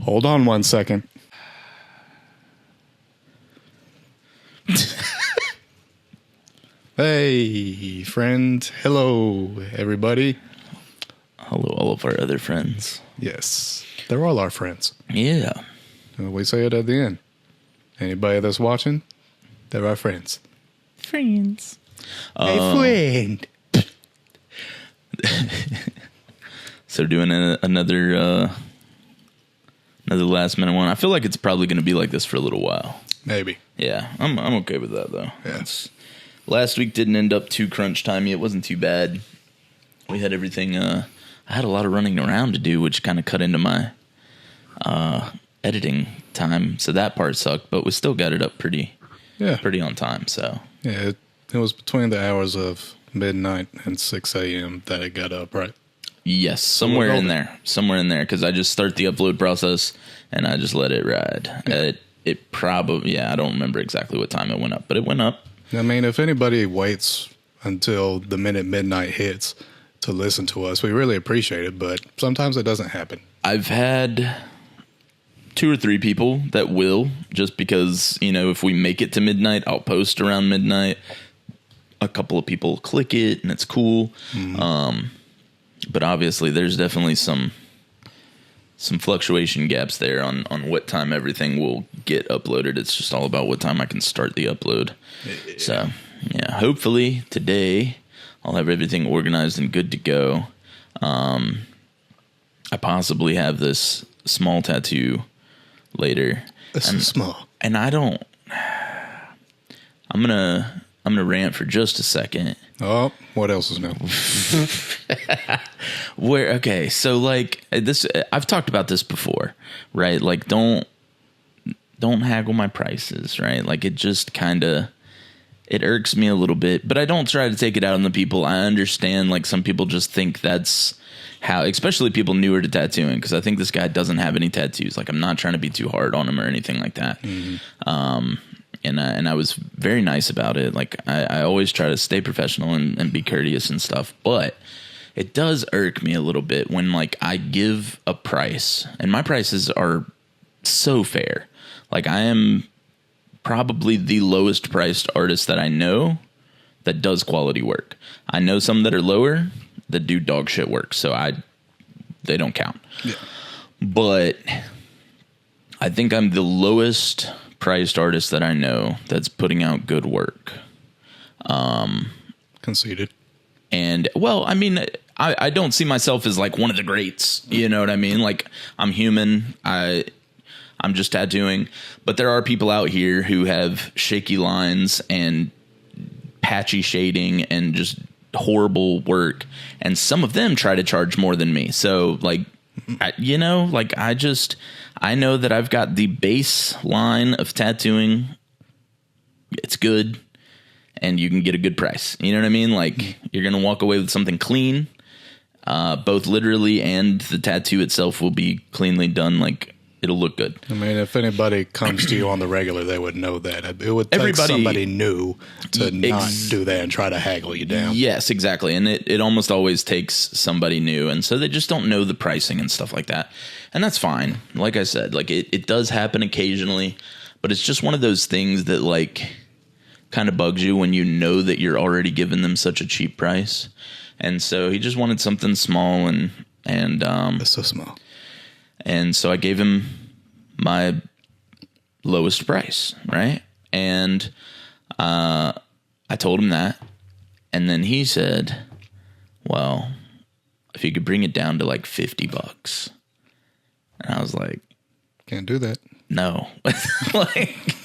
Hold on 1 second. Hey, friend. Hello, everybody. Hello, all of our other friends. Yes, they're all our friends. Yeah. We say it at the end. Anybody that's watching, they're our friends. Friends. Hey, friend. So doing another last minute one. I feel like it's probably going to be like this for a little while. Maybe. Yeah, I'm okay with that though. Yeah. Last week didn't end up too crunch timey. It wasn't too bad. We had everything. I had a lot of running around to do, which kind of cut into my editing time. So that part sucked, but we still got it up pretty on time. So Yeah, it was between the hours of midnight and 6 a.m. that it got up, right? yes, somewhere in there, because I just start the upload process and I just let it ride. Yeah. It probably, I don't remember exactly what time it went up, but it went up. I mean, if anybody waits until the minute midnight hits to listen to us, we really appreciate it, but sometimes it doesn't happen. I've had 2 or 3 people that will, just because, if we make it to midnight, I'll post around midnight. A couple of people click it and it's cool. Mm-hmm. But obviously there's definitely some fluctuation gaps there on what time everything will get uploaded. It's just all about what time I can start the upload. Yeah. So, hopefully today I'll have everything organized and good to go. I possibly have this small tattoo later. This is small. And I'm gonna rant for just a second. Oh, what else is new? So like this, I've talked about this before, right? Like don't haggle my prices, right? Like it just it irks me a little bit, but I don't try to take it out on the people. I understand, like some people just think that's how, especially people newer to tattooing, because I think this guy doesn't have any tattoos. Like I'm not trying to be too hard on him or anything like that. Mm-hmm. And I was very nice about it. Like I always try to stay professional and be courteous and stuff, but it does irk me a little bit when like I give a price and my prices are so fair. Like I am probably the lowest priced artist that I know that does quality work. I know some that are lower that do dog shit work, so they don't count. Yeah. But I think I'm the lowest priced artist that I know that's putting out good work. Conceded. And well, I mean, I don't see myself as like one of the greats. You know what I mean? Like I'm human. I'm just tattooing, but there are people out here who have shaky lines and patchy shading and just horrible work. And some of them try to charge more than me. So like, I know that I've got the baseline of tattooing. It's good and you can get a good price. You know what I mean? Like you're going to walk away with something clean, both literally and the tattoo itself will be cleanly done. Like, it'll look good. I mean, if anybody comes to you on the regular, they would know that. It would take somebody new to not do that and try to haggle you down. Yes, exactly. And it almost always takes somebody new. And so they just don't know the pricing and stuff like that. And that's fine. Like I said, like it does happen occasionally, but it's just one of those things that like kind of bugs you when you know that you're already giving them such a cheap price. And so he just wanted something small and it's so small. And so I gave him my lowest price, right? And I told him that. And then he said, well, if you could bring it down to like $50. And I was like, can't do that. No. Like,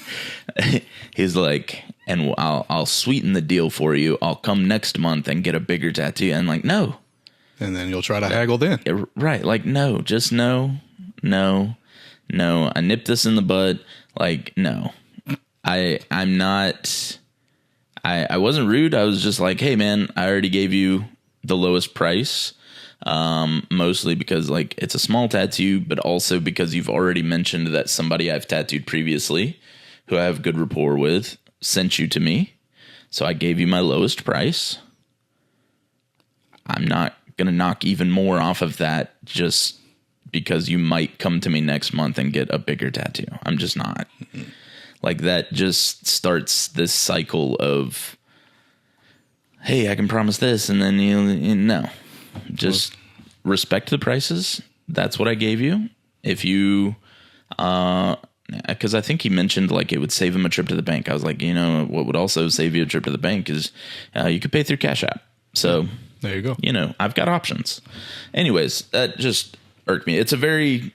he's like, and I'll sweeten the deal for you. I'll come next month and get a bigger tattoo. And I'm like, no. And then you'll try to haggle then. Right. Like, no, just no. I nipped this in the bud. Like, no, I'm not, I wasn't rude. I was just like, hey man, I already gave you the lowest price. Mostly because like it's a small tattoo, but also because you've already mentioned that somebody I've tattooed previously who I have good rapport with sent you to me. So I gave you my lowest price. I'm not going to knock even more off of that just because you might come to me next month and get a bigger tattoo. I'm just not. Mm-hmm. Like that just starts this cycle of, hey, I can promise this, and then you no, just respect the prices. That's what I gave you. If you, because I think he mentioned like it would save him a trip to the bank. I was like, what would also save you a trip to the bank is you could pay through Cash App. So there you go. I've got options. Anyways, that just irked me. It's a very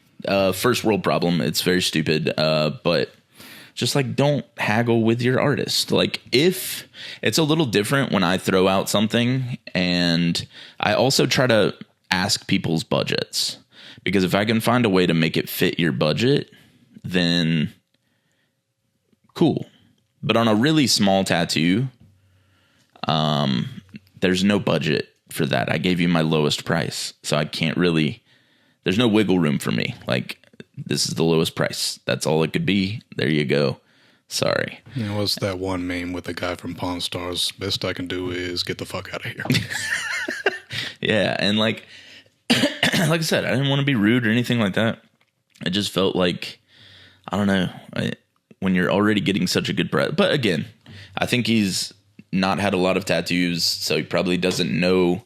first world problem. It's very stupid, but just like don't haggle with your artist. Like if it's a little different when I throw out something, and I also try to ask people's budgets, because if I can find a way to make it fit your budget, then cool. But on a really small tattoo, there's no budget for that. I gave you my lowest price, so I can't really, there's no wiggle room for me. Like, this is the lowest price. That's all it could be. There you go. Sorry. What's that one meme with the guy from Pawn Stars? Best I can do is get the fuck out of here. Yeah, and like I said, I didn't want to be rude or anything like that. I just felt like, I don't know, when you're already getting such a good price. But again, I think he's not had a lot of tattoos, so he probably doesn't know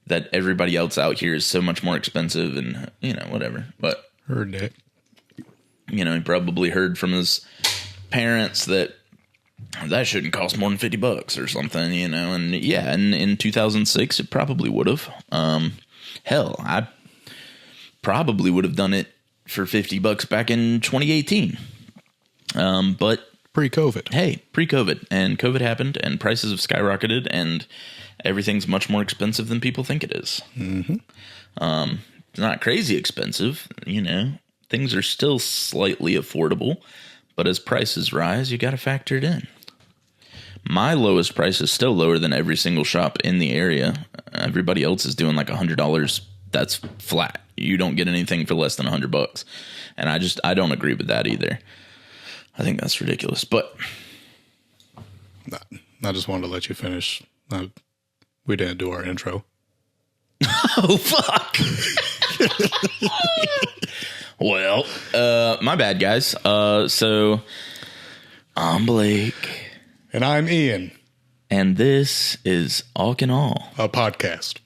that everybody else out here is so much more expensive and, whatever. But heard that. He probably heard from his parents that shouldn't cost more than $50 or something, and yeah, and in 2006 it probably would have. Hell, I probably would have done it for $50 back in 2018. But pre-COVID. Hey, pre-COVID, and COVID happened, and prices have skyrocketed, and everything's much more expensive than people think it is. Mm-hmm. It's not crazy expensive, Things are still slightly affordable, but as prices rise, you got to factor it in. My lowest price is still lower than every single shop in the area. Everybody else is doing like $100. That's flat. You don't get anything for less than $100. And I don't agree with that either. I think that's ridiculous, but I just wanted to let you finish. We didn't do our intro. Oh, fuck. Well, my bad, guys. So I'm Blake. And I'm Ian. And this is Alk and All, a podcast.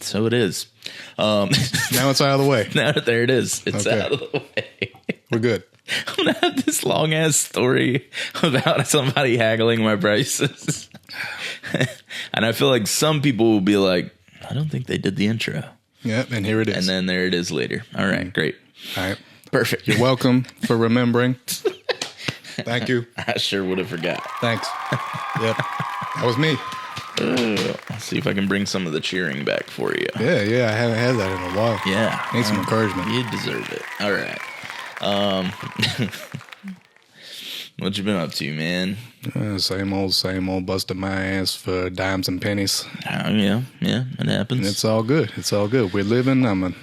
So it is. Now it's out of the way. Now there it is. It's okay. Out of the way. We're good. I'm going to have this long ass story about somebody haggling my prices. And I feel like some people will be like, I don't think they did the intro. Yep, and here it is. And then there it is later. All right, great. All right. Perfect. You're welcome for remembering. Thank you. I sure would have forgot. Thanks. Yep. That was me. Let's see if I can bring some of the cheering back for you. Yeah. I haven't had that in a while. Yeah. Need some encouragement. You deserve it. All right. What you been up to, man? Same old, busting my ass for dimes and pennies. Yeah, it happens. And it's all good. We're living. I'm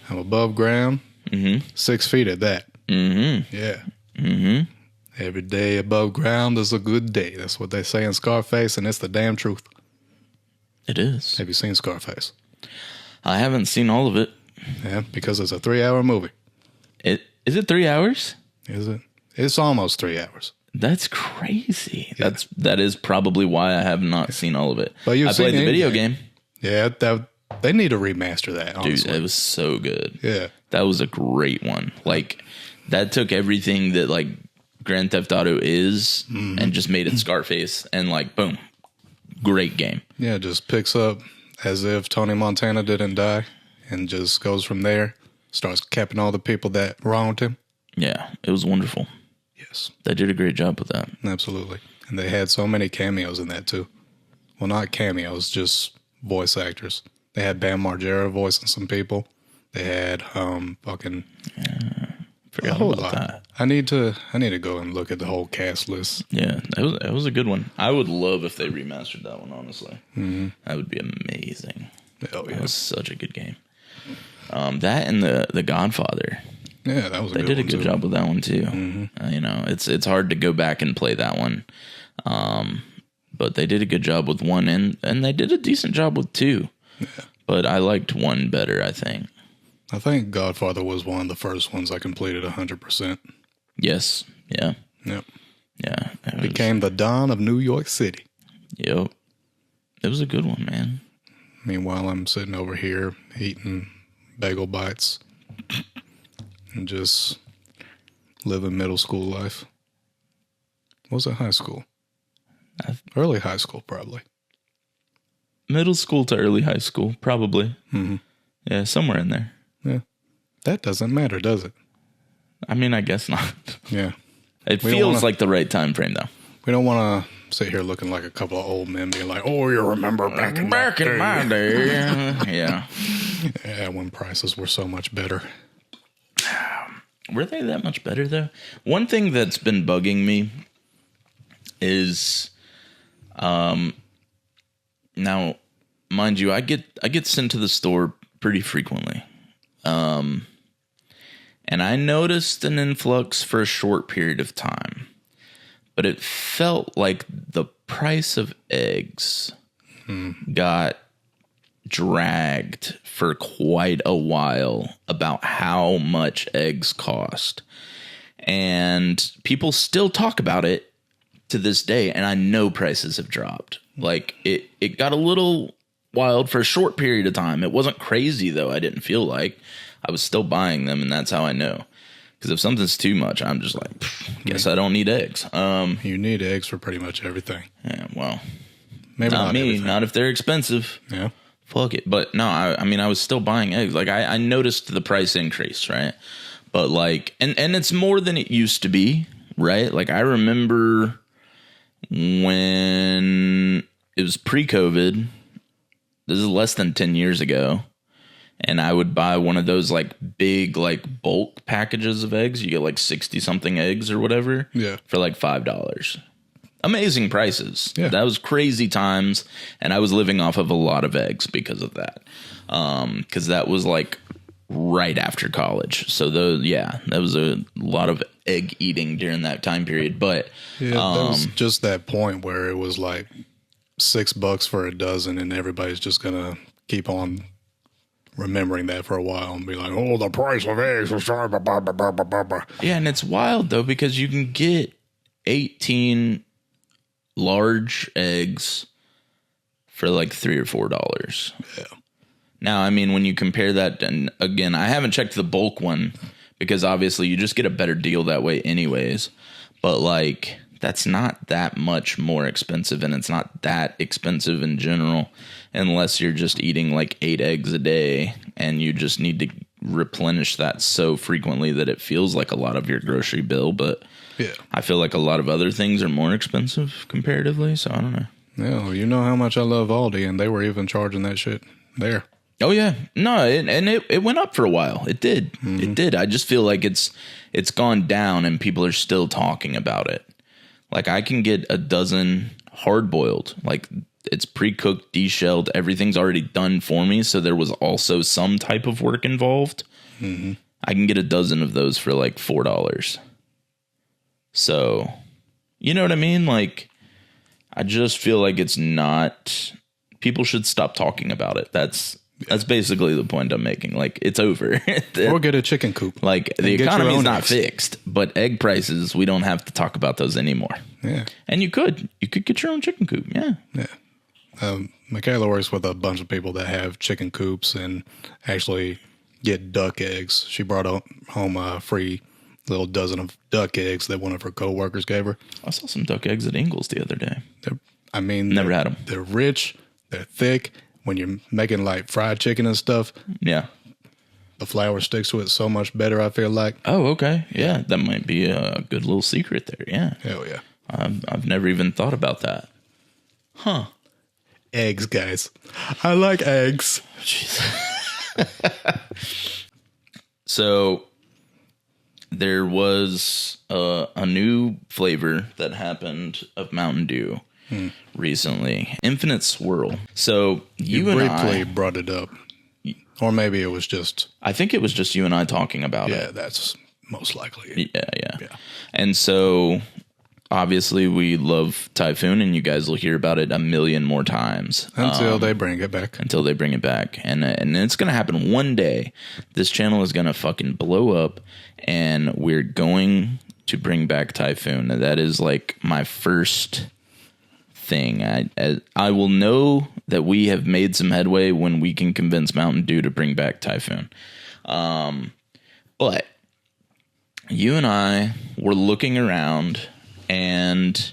above ground. Mm-hmm. 6 feet at that. Mm-hmm. Yeah. Mm-hmm. Every day above ground is a good day. That's what they say in Scarface, and it's the damn truth. It is. Have you seen Scarface? I haven't seen all of it. Yeah, because it's a 3-hour movie. Is it 3 hours? Is it? It's almost 3 hours. That's crazy. Yeah. That is probably why I have not seen all of it. But I played the video game. Yeah, they need to remaster that, honestly. Dude, it was so good. Yeah. That was a great one. Like, that took everything that, like, Grand Theft Auto is and just made it Scarface. And, like, boom. Great game. Yeah, just picks up as if Tony Montana didn't die and just goes from there. Starts capping all the people that wronged him. Yeah, it was wonderful. Yes. They did a great job with that. Absolutely. And they had so many cameos in that, too. Well, not cameos, just voice actors. They had Bam Margera voicing some people. They had fucking Forgot about that. I need to go and look at the whole cast list. Yeah, that was a good one. I would love if they remastered that one, honestly. Mm-hmm. That would be amazing. Oh, yeah. That was such a good game. That and the Godfather. Yeah, that was a They good did a one, good too. job with that one, too. Mm-hmm. It's hard to go back and play that one. But they did a good job with one, and they did a decent job with two. Yeah. But I liked one better, I think. I think Godfather was one of the first ones I completed 100%. Yes. Yeah. Yep. Yeah. Became the Don of New York City. Yep. It was a good one, man. Meanwhile, I'm sitting over here eating bagel bites and just living middle school life. Was it high school? Early high school, probably. Middle school to early high school, probably. Mm-hmm. Yeah, somewhere in there. Yeah. That doesn't matter, does it? I mean, I guess not. Yeah. It feels like the right time frame, though. We don't want to sit here looking like a couple of old men being like, oh, you remember back in my day. Yeah. Yeah, when prices were so much better. Were they that much better, though? One thing that's been bugging me is, now, mind you, I get sent to the store pretty frequently. And I noticed an influx for a short period of time. But it felt like the price of eggs got dragged for quite a while about how much eggs cost. And people still talk about it to this day, and I know prices have dropped. Like, it got a little wild for a short period of time. It wasn't crazy, though. I didn't feel like I was still buying them, and that's how I know. Because if something's too much, I'm just like, guess I don't need eggs. You need eggs for pretty much everything. Yeah, well, maybe not me. Everything. Not if they're expensive. Yeah. Fuck it. But no, I mean, I was still buying eggs. Like, I noticed the price increase, right? But like, and it's more than it used to be, right? Like, I remember when it was pre-COVID. This is less than 10 years ago. And I would buy one of those like big like bulk packages of eggs. You get like 60 something eggs or whatever. Yeah. For like $5. Amazing prices. Yeah. That was crazy times. And I was living off of a lot of eggs because of that. Because that was like right after college. So that was a lot of egg eating during that time period. But yeah, there was just that point where it was like $6 for a dozen, and everybody's just gonna keep on remembering that for a while and be like, oh, the price of eggs was yeah, and it's wild though, because you can get 18 large eggs for like $3 or $4. Yeah. Now, I mean, when you compare that, and again, I haven't checked the bulk one because obviously you just get a better deal that way anyways. But like, that's not that much more expensive, and it's not that expensive in general unless you're just eating like 8 eggs a day and you just need to replenish that so frequently that it feels like a lot of your grocery bill. But yeah, I feel like a lot of other things are more expensive comparatively, so I don't know. Yeah, well, you know how much I love Aldi, and they were even charging that shit there. Oh yeah, no, it went up for a while. It did. It did. I just feel like it's gone down, and people are still talking about it. Like, I can get a dozen hard boiled, like it's pre-cooked, deshelled, everything's already done for me. So there was also some type of work involved. Mm-hmm. I can get a dozen of those for like $4. So, you know what I mean? Like, I just feel like it's not. People should stop talking about it. That's basically the point I'm making. Like, it's over. Or get a chicken coop. Like, the economy is not fixed, but egg prices, we don't have to talk about those anymore. Yeah. And you could get your own chicken coop. Yeah. Yeah. Michaela works with a bunch of people that have chicken coops and actually get duck eggs. She brought home a free little dozen of duck eggs that one of her coworkers gave her. I saw some duck eggs at Ingles the other day. Never had them. They're rich. They're thick. When you're making like fried chicken and stuff, yeah, the flour sticks to it so much better, I feel like. Oh, okay. Yeah, that might be a good little secret there. Yeah. Hell yeah. I've never even thought about that. Huh. Eggs, guys. I like eggs. Jeez. So there was a new flavor that happened of Mountain Dew recently. Infinite Swirl. So you and briefly brought it up. Or maybe it was just... I think it was just you and I talking about it. Yeah, that's most likely it. Yeah. And so obviously we love Typhoon, and you guys will hear about it a million more times Until they bring it back. And it's going to happen one day. This channel is going to fucking blow up, and we're going to bring back Typhoon. That is like my first thing. I will know that we have made some headway when we can convince Mountain Dew to bring back Typhoon. But you and I were looking around and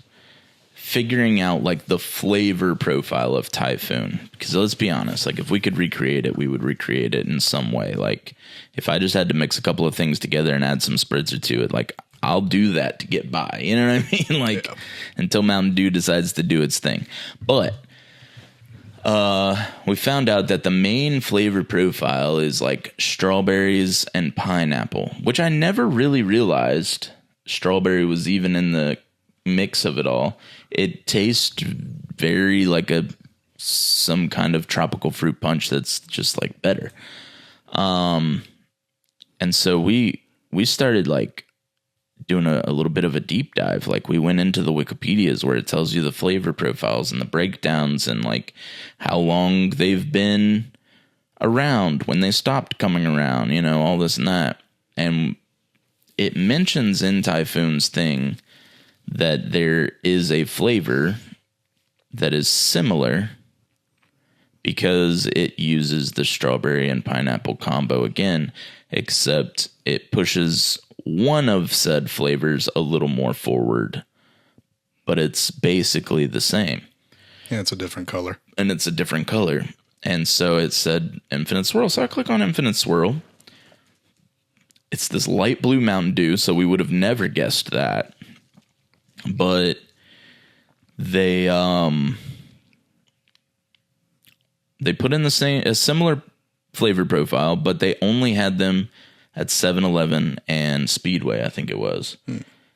figuring out like the flavor profile of Typhoon. Because let's be honest, like if we could recreate it, we would recreate it in some way. Like if I just had to mix a couple of things together and add some spritzer to it, like I'll do that to get by. You know what I mean? Like until Mountain Dew decides to do its thing. But we found out that the main flavor profile is like strawberries and pineapple, which I never really realized strawberry was even in the mix of it all. It tastes very like some kind of tropical fruit punch that's just like better. And so we started like doing a little bit of a deep dive. Like we went into the Wikipedias where it tells you the flavor profiles and the breakdowns and like how long they've been around, when they stopped coming around, you know, all this and that. And it mentions in Typhoon's thing that there is a flavor that is similar because it uses the strawberry and pineapple combo again, except it pushes one of said flavors a little more forward, but it's basically the same. Yeah, it's a different color. And it's a different color. And so it said Infinite Swirl. So I click on Infinite Swirl. It's this light blue Mountain Dew, so we would have never guessed that. But they put in a similar flavor profile, but they only had them at 7-Eleven and Speedway, I think it was.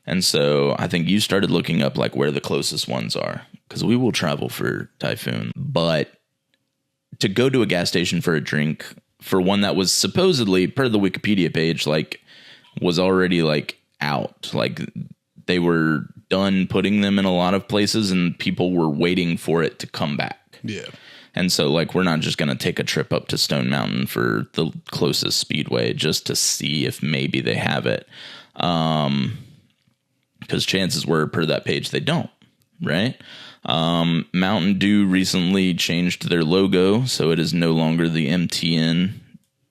And so I think you started looking up like where the closest ones are, because we will travel for Typhoon. But to go to a gas station for a drink, for one that was supposedly, per the Wikipedia page, like was already like out. Like they were done putting them in a lot of places and people were waiting for it to come back. Yeah. And so, like, we're not just going to take a trip up to Stone Mountain for the closest Speedway just to see if maybe they have it. Because chances were, per that page, they don't, right? Mountain Dew recently changed their logo, so it is no longer the MTN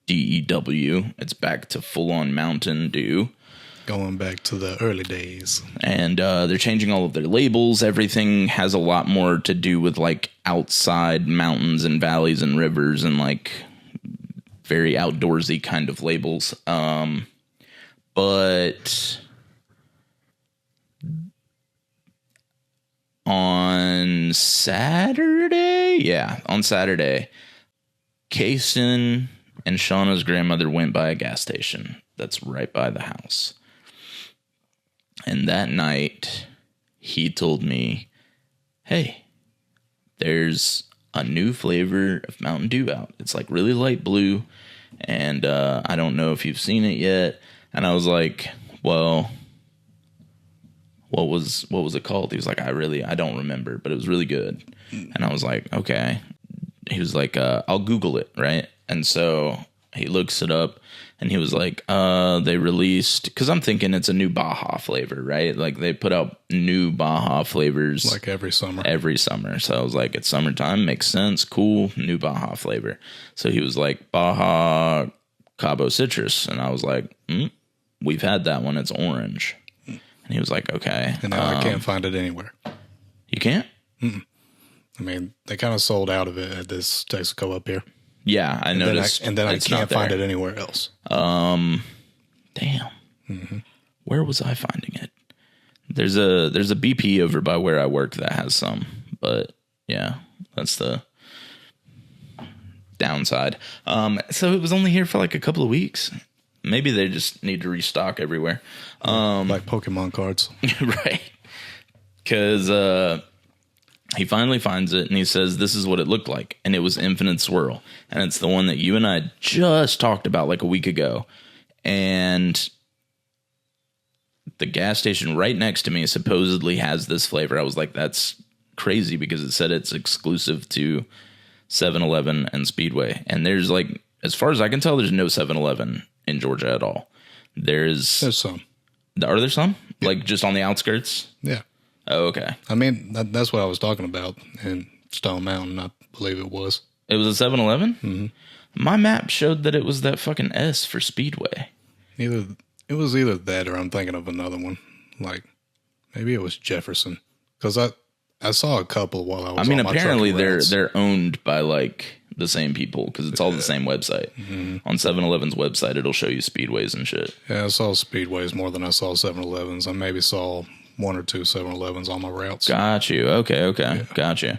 DEW. It's back to full-on Mountain Dew. Going back to the early days. And they're changing all of their labels. Everything has a lot more to do with like outside mountains and valleys and rivers and like very outdoorsy kind of labels. But on Saturday, Kason and Shauna's grandmother went by a gas station that's right by the house. And that night, he told me, hey, there's a new flavor of Mountain Dew out. It's like really light blue, and I don't know if you've seen it yet. And I was like, well, what was it called? He was like, I don't remember, but it was really good. And I was like, okay. He was like, I'll Google it, right? And so he looks it up. And he was like, they released, because I'm thinking it's a new Baja flavor, right? Like they put out new Baja flavors. Like every summer. So I was like, it's summertime, makes sense, cool, new Baja flavor. So he was like, Baja Cabo Citrus. And I was like, we've had that one, it's orange. And he was like, okay. And now I can't find it anywhere. You can't? I mean, they kind of sold out of it at this Texaco up here. Yeah, I noticed. And then I can't find it anywhere else. Damn. Mm-hmm. Where was I finding it? There's a BP over by where I work that has some, but yeah, that's the downside. So it was only here for like a couple of weeks. Maybe they just need to restock everywhere. Like Pokemon cards. Right. Because he finally finds it and he says, this is what it looked like. And it was Infinite Swirl. And it's the one that you and I just talked about like a week ago. And the gas station right next to me supposedly has this flavor. I was like, that's crazy because it said it's exclusive to 7-Eleven and Speedway. And there's like, as far as I can tell, there's no 7-Eleven in Georgia at all. There's some. Are there some? Yeah. Like just on the outskirts? Yeah. Oh, okay. I mean, that's what I was talking about in Stone Mountain, I believe it was. It was a 7-Eleven? Mm-hmm. My map showed that it was that fucking S for Speedway. It was either that or I'm thinking of another one. Like, maybe it was Jefferson. Because I saw a couple while I was on my apparently trucking routes. they're owned by like the same people because it's all the same website. Mm-hmm. On 7-Eleven's website, it'll show you speedways and shit. Yeah, I saw Speedways more than I saw 7-Elevens. I maybe saw 1 or 2 7-Elevens on my routes. Got you. Okay. Yeah. Got you.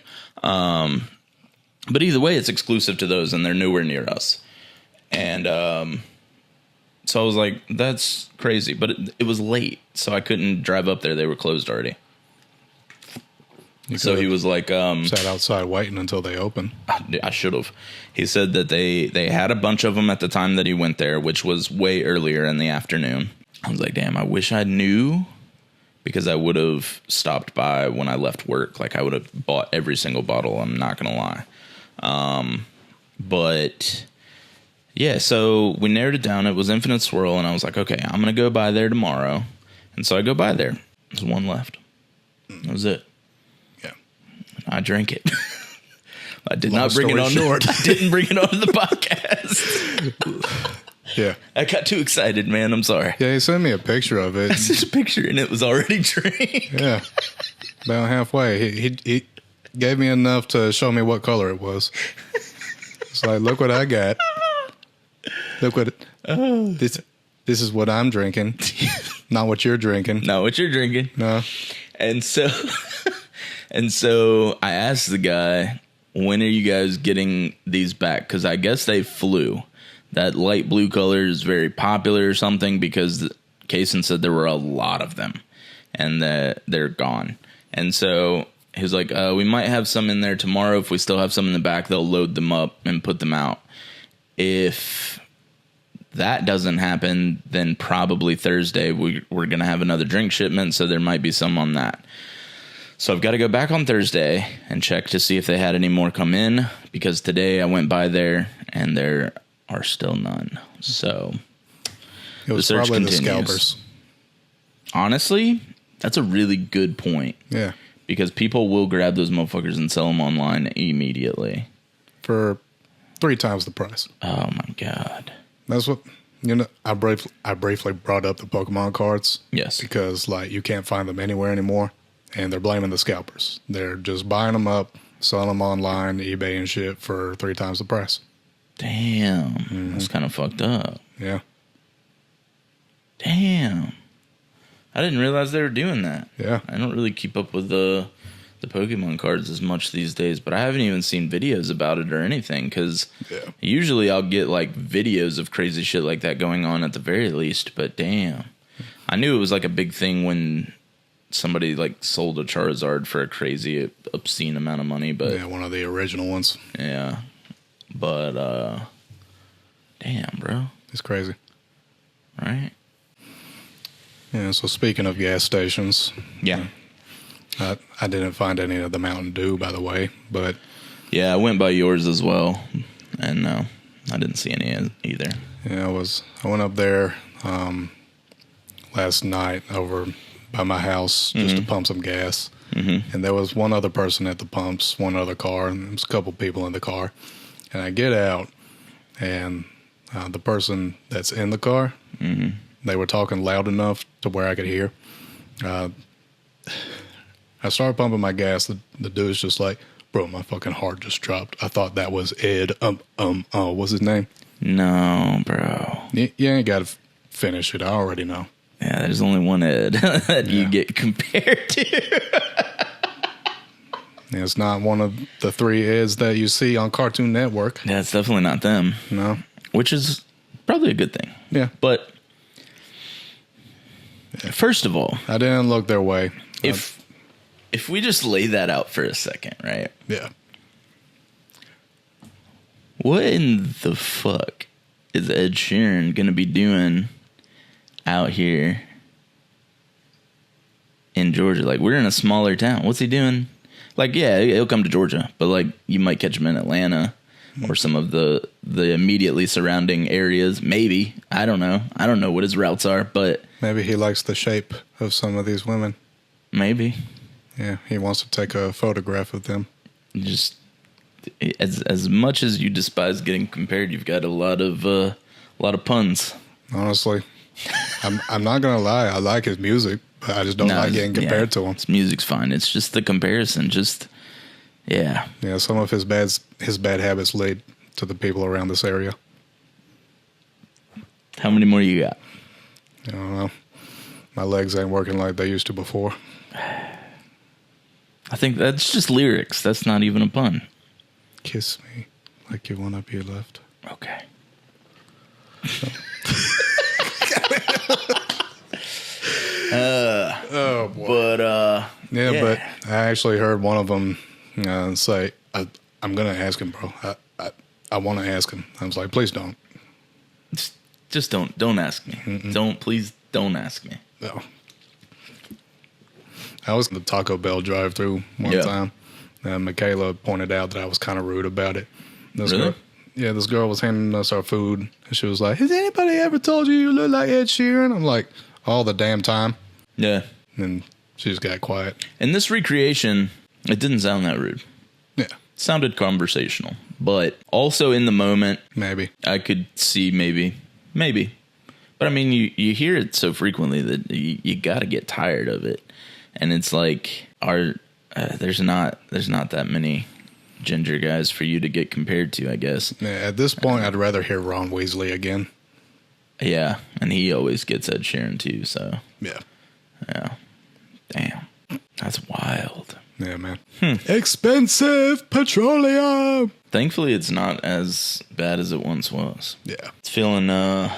But either way, it's exclusive to those, and they're nowhere near us. And so I was like, that's crazy. But it was late, so I couldn't drive up there. They were closed already. So he was like, sat outside waiting until they open. I should have. He said that they had a bunch of them at the time that he went there, which was way earlier in the afternoon. I was like, damn, I wish I knew, because I would have stopped by when I left work. Like, I would have bought every single bottle. I'm not going to lie. But yeah, so we narrowed it down. It was Infinite Swirl. And I was like, okay, I'm going to go by there tomorrow. And so I go by there. There's one left. That was it. Yeah. I drank it. I did Long not bring it on. short. I didn't bring it onto the podcast. Yeah. I got too excited, man. I'm sorry. Yeah, he sent me a picture of it. It's just a picture, and it was already drank. Yeah. About halfway. He gave me enough to show me what color it was. It's like, look what I got. Look what this is what I'm drinking. Not what you're drinking. Not what you're drinking. No. And so I asked the guy, when are you guys getting these back? Because I guess they flew. That light blue color is very popular or something, because Kaysen said there were a lot of them and that they're gone. And so he was like, we might have some in there tomorrow. If we still have some in the back, they'll load them up and put them out. If that doesn't happen, then probably Thursday we're going to have another drink shipment, so there might be some on that. So I've got to go back on Thursday and check to see if they had any more come in, because today I went by there and there are still none. So It was the search probably continues. the scalpers. Honestly, that's a really good point, Yeah. because people will grab those motherfuckers and sell them online immediately. For 3 times the price. Oh my God. That's what, I briefly brought up the Pokemon cards. Yes. Because, like, you can't find them anywhere anymore. And they're blaming the scalpers. They're just buying them up, selling them online, eBay and shit for 3 times the price. Damn. That's kind of fucked up. Yeah. Damn. I didn't realize they were doing that. Yeah. I don't really keep up with the Pokemon cards as much these days, but I haven't even seen videos about it or anything, because usually I'll get like videos of crazy shit like that going on at the very least, but damn. I knew it was like a big thing when somebody like sold a Charizard for a crazy obscene amount of money, but Yeah, one of the original ones. yeah. But damn, bro. It's crazy. Right? Yeah, so speaking of gas stations, Yeah. I didn't find any of the Mountain Dew, by the way, but Yeah, I went by yours as well, and no, I didn't see any either. yeah, I went up there last night over by my house just to pump some gas, and there was one other person at the pumps, one other car, and there was a couple people in the car, and I get out, and the person that's in the car, they were talking loud enough to where I could hear. I started pumping my gas. The dude's just like, bro, my fucking heart just dropped. I thought that was Ed. What's his name? No, bro. You ain't got to finish it. I already know. Yeah, there's only one Ed that you get compared to. It's not one of the 3 Eds that you see on Cartoon Network. Yeah, it's definitely not them. No. Which is probably a good thing. Yeah. But first of all, I didn't look their way. if we just lay that out for a second, right? Yeah. What in the fuck is Ed Sheeran going to be doing out here in Georgia. Like, we're in a smaller town. What's he doing? Like, yeah, he'll come to Georgia, but like you might catch him in Atlanta or some of the immediately surrounding areas. Maybe. I don't know. I don't know what his routes are, but Maybe he likes the shape of some of these women. maybe. Yeah, he wants to take a photograph of them. Just as much as you despise getting compared, you've got a lot of puns. Honestly, I'm not gonna lie. I like his music, but I just don't like getting compared to him. His music's fine. It's just the comparison. Just yeah. Yeah, some of his bad habits lead to the people around this area. How many more you got? I don't know. My legs ain't working like they used to before. I think that's just lyrics. That's not even a pun. Kiss me like you wanna be left. Okay. Oh boy. But Yeah, but I actually heard one of them say, "I'm gonna ask him, bro. I want to ask him." I was like, "Please don't." just don't ask me. Please don't ask me. No. I was in the Taco Bell drive-through one time. Michaela pointed out that I was kind of rude about it. Really? This girl was handing us our food, and she was like, "Has anybody ever told you look like Ed Sheeran?" I'm like, "All the damn time." Yeah. And she just got quiet. In this recreation, it didn't sound that rude. Yeah, It sounded conversational, but also in the moment, maybe. I could see maybe. But I mean, you hear it so frequently that you got to get tired of it. And it's like, there's not that many ginger guys for you to get compared to, I guess. Yeah, at this point, I'd rather hear Ron Weasley again. Yeah, and he always gets Ed Sheeran too, so. Yeah. Yeah. Damn. That's wild. Yeah, man. Expensive petroleum. Thankfully, it's not as bad as it once was. Yeah. It's feeling, I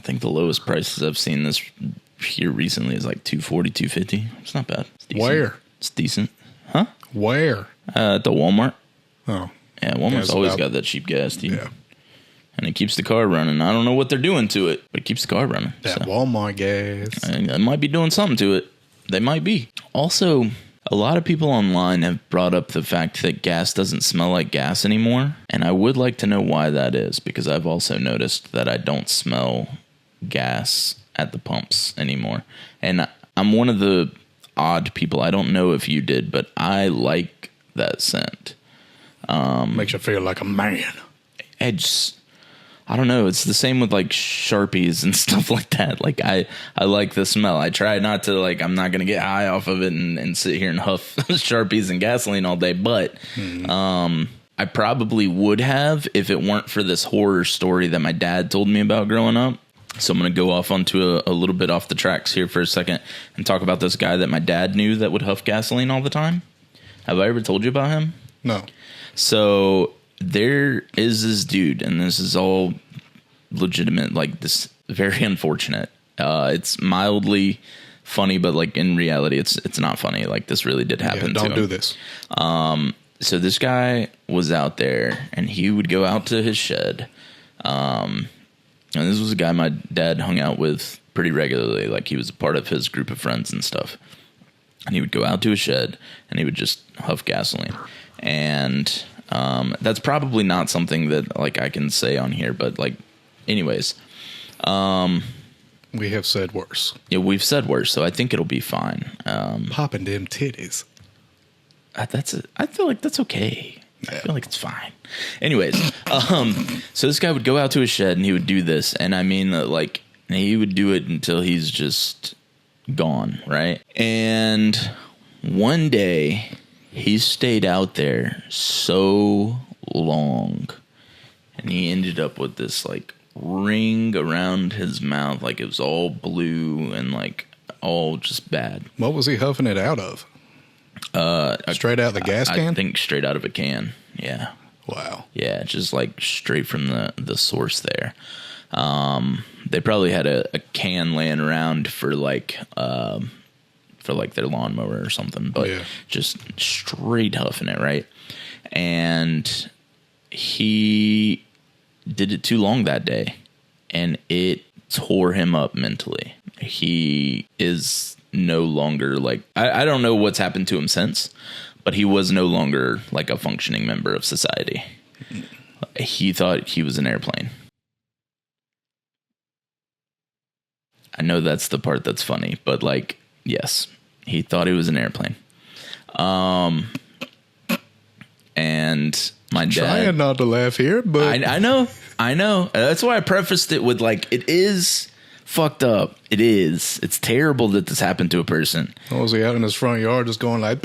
think the lowest prices I've seen this here recently is like $240, $250. It's not bad. It's decent. Where? It's decent. Huh? Where? At the Walmart. Oh. Yeah, Walmart's always got that cheap gas, too. Yeah. And it keeps the car running. I don't know what they're doing to it, but it keeps the car running. That Walmart gas. They might be doing something to it. They might be. Also, a lot of people online have brought up the fact that gas doesn't smell like gas anymore. And I would like to know why that is, because I've also noticed that I don't smell gas at the pumps anymore. And I'm one of the odd people. I don't know if you did, but I like that scent. Makes you feel like a man. I don't know. It's the same with like Sharpies and stuff like that. Like I like the smell. I try not to I'm not going to get high off of it and sit here and huff Sharpies and gasoline all day. But I probably would have if it weren't for this horror story that my dad told me about growing up. So I'm going to go off onto a little bit off the tracks here for a second and talk about this guy that my dad knew that would huff gasoline all the time. Have I ever told you about him? No. So there is this dude, and this is all legitimate, like this very unfortunate. It's mildly funny, but like in reality, it's not funny. Like this really did happen to him. Don't do this. So this guy was out there, and he would go out to his shed. And this was a guy my dad hung out with pretty regularly. Like he was a part of his group of friends and stuff. And he would go out to his shed, and he would just huff gasoline. And that's probably not something that like I can say on here, but like, anyways, we have said worse. Yeah, we've said worse, so I think it'll be fine. Popping them titties. I feel like that's okay. I feel like it's fine. Anyways, so this guy would go out to his shed and he would do this, and I mean, like he would do it until he's just gone, right? And one day, he stayed out there so long, and he ended up with this like ring around his mouth, like it was all blue and like all just bad. What was he huffing it out of? Straight out the gas can? I think straight out of a can. Yeah. Wow. Yeah, just like straight from the source there. They probably had a can laying around for like their lawnmower or something, but just straight huffing it, right? And he did it too long that day, and it tore him up mentally. He is no longer like, I don't know what's happened to him since, but he was no longer like a functioning member of society. He thought he was an airplane. I know that's the part that's funny, but like, yes, he thought he was an airplane. And my dad, trying not to laugh here, but I know. That's why I prefaced it with like, it is fucked up. It is. It's terrible that this happened to a person. what was he out in his front yard just going like,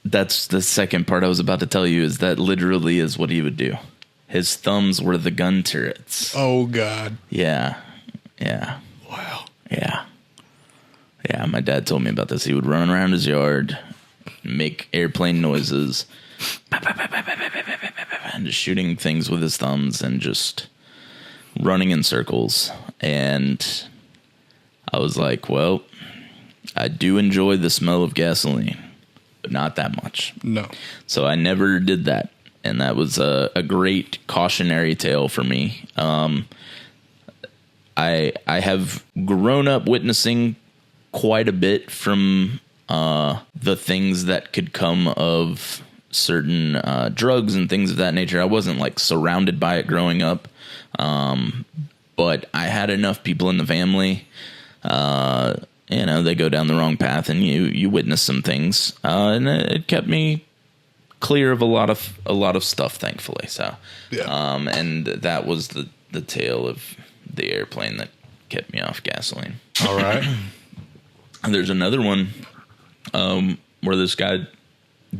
That's the second part I was about to tell you, is that literally is what he would do. His thumbs were the gun turrets. oh God. Yeah. Wow. Yeah. My dad told me about this. He would run around his yard, make airplane noises, and just shooting things with his thumbs and just running in circles. And I was like, well, I do enjoy the smell of gasoline, but not that much. No. So I never did that. And that was a great cautionary tale for me. I have grown up witnessing quite a bit from the things that could come of certain drugs and things of that nature. I wasn't like surrounded by it growing up, but I had enough people in the family. They go down the wrong path, and you witness some things, and it kept me clear of a lot of stuff, thankfully. So, Yeah. and that was the tale of the airplane that kept me off gasoline. All right. And there's another one where this guy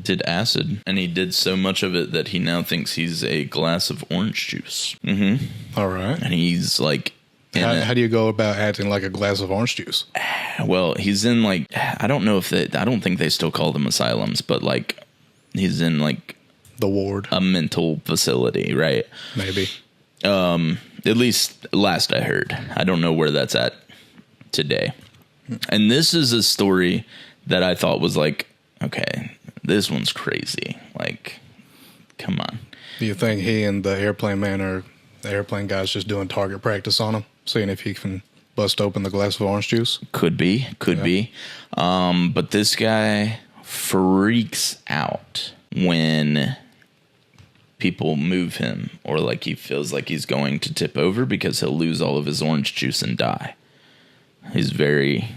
did acid, and he did so much of it that he now thinks he's a glass of orange juice. All right. And he's like, How do you go about acting like a glass of orange juice? well, he's in like, I don't think they still call them asylums, but like he's in like The ward, a mental facility, right? maybe. At least last I heard. I don't know where that's at today. And this is a story that I thought was like, okay, this one's crazy. Like, come on. Do you think he and the airplane man or the airplane guy's just doing target practice on him, seeing if he can bust open the glass of orange juice? Could be. But this guy freaks out when people move him, or like he feels like he's going to tip over, because he'll lose all of his orange juice and die. He's very,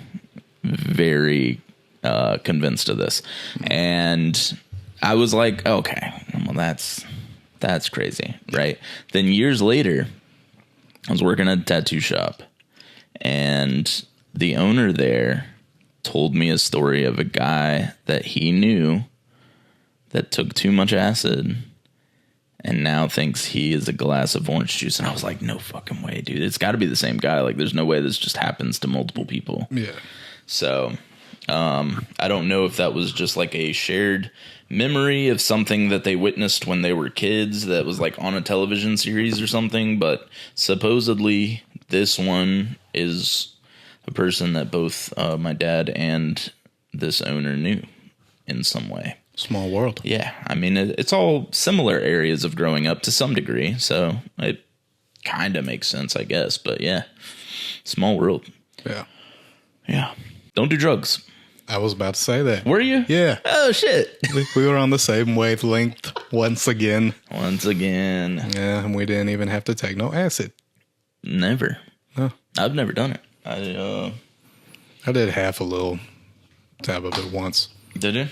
very convinced of this. And I was like, okay, well, that's crazy, right? Then years later, I was working at a tattoo shop, and the owner there told me a story of a guy that he knew that took too much acid and now thinks he is a glass of orange juice. And I was like, no fucking way, dude. It's got to be the same guy. Like, there's no way this just happens to multiple people. Yeah. So I don't know if that was just like a shared memory of something that they witnessed when they were kids that was like on a television series or something. But supposedly this one is a person that both my dad and this owner knew in some way. Small world. Yeah, I mean, it's all similar areas of growing up to some degree, so it kind of makes sense, I guess. But yeah, small world. Yeah. Yeah. Don't do drugs. I was about to say that. Were you? Yeah. Oh, shit. We were on the same wavelength once again. Once again. Yeah, and we didn't even have to take no acid. Never. Huh. I've never done it. I did half a little tab of it once. Did you?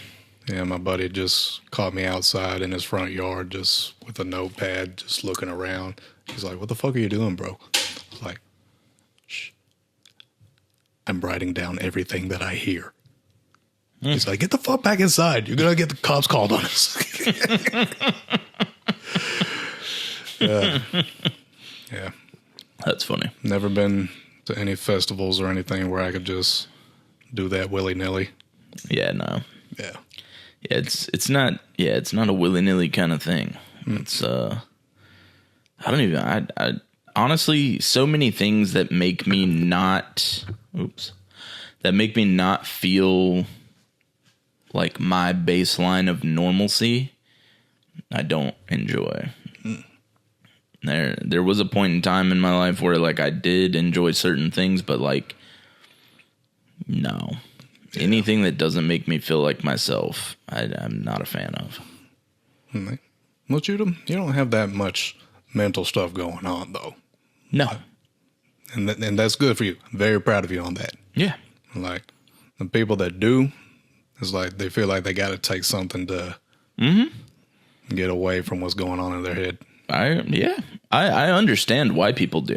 Yeah, my buddy just caught me outside in his front yard just with a notepad, just looking around. He's like, what the fuck are you doing, bro? I was like, shh. I'm writing down everything that I hear. He's like, get the fuck back inside. You're going to get the cops called on us. Yeah. That's funny. Never been to any festivals or anything where I could just do that willy-nilly. Yeah, no. Yeah. Yeah, it's not a willy-nilly kind of thing. It's I don't even I honestly, so many things that make me not feel like my baseline of normalcy, I don't enjoy. There was a point in time in my life where like I did enjoy certain things, but like no. Yeah. Anything that doesn't make me feel like myself, I'm not a fan of. Well, you don't have that much mental stuff going on, though. No. And that's good for you. I'm very proud of you on that. Yeah. Like, the people that do, it's like they feel like they got to take something to get away from what's going on in their head. I understand why people do.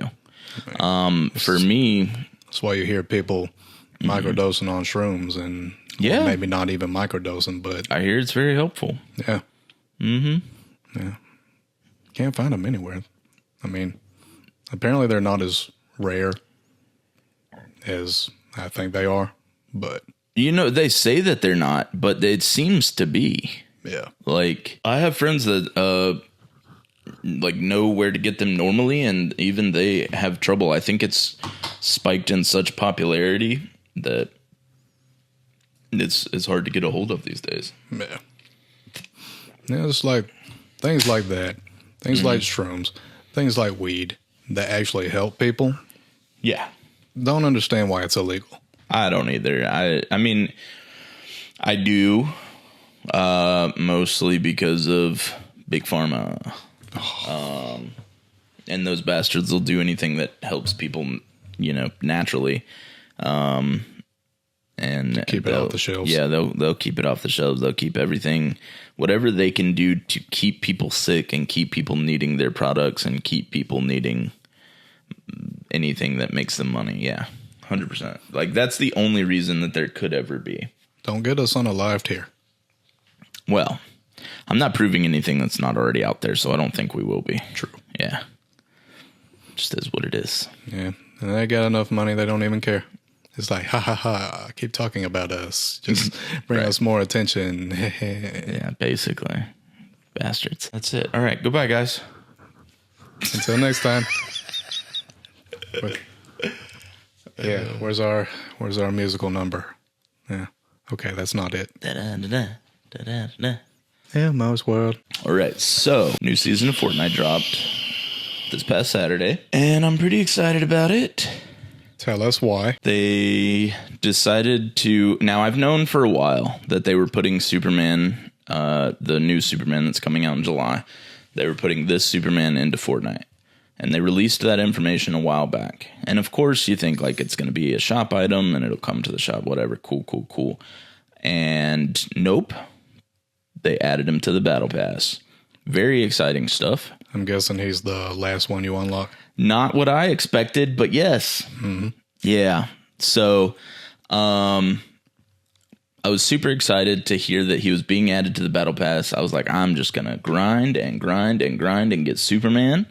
For me... That's why you hear people microdosing on shrooms and maybe not even microdosing, but... I hear it's very helpful. Yeah. Mm-hmm. Yeah. Can't find them anywhere. I mean, apparently they're not as rare as I think they are, but... You know, they say that they're not, but it seems to be. Yeah. Like, I have friends that, like, know where to get them normally, and even they have trouble. I think it's spiked in such popularity that it's hard to get a hold of these days. Yeah. Yeah, it's like things like that. Things like shrooms. Things like weed that actually help people. Yeah. Don't understand why it's illegal. I don't either. I mean, I do, mostly because of Big Pharma. And those bastards will do anything that helps people, you know, naturally. And keep it off the shelves. Yeah, they'll keep it off the shelves. They'll keep everything, whatever they can do to keep people sick and keep people needing their products and keep people needing anything that makes them money. Yeah, 100%. Like, that's the only reason that there could ever be. Don't get us unalived here. Well, I'm not proving anything that's not already out there, so I don't think we will be. True. Yeah. Just is what it is. Yeah. And they got enough money, they don't even care. It's like, ha ha ha, keep talking about us. Just bring us more attention. Yeah, basically. Bastards. That's it. All right. Goodbye, guys. Until next time. Yeah, where's our musical number? Yeah. Okay, that's not it. Yeah, Mo's World. All right, so new season of Fortnite dropped this past Saturday, and I'm pretty excited about it. Tell us why. They decided to... Now, I've known for a while that they were putting Superman, the new Superman that's coming out in July, they were putting this Superman into Fortnite. And they released that information a while back. And of course, you think like it's going to be a shop item and it'll come to the shop, whatever. Cool. And nope. They added him to the Battle Pass. Very exciting stuff. I'm guessing he's the last one you unlock. Not what I expected, but yes. Mm-hmm. Yeah. So, I was super excited to hear that he was being added to the Battle Pass. I was like, I'm just going to grind and get Superman.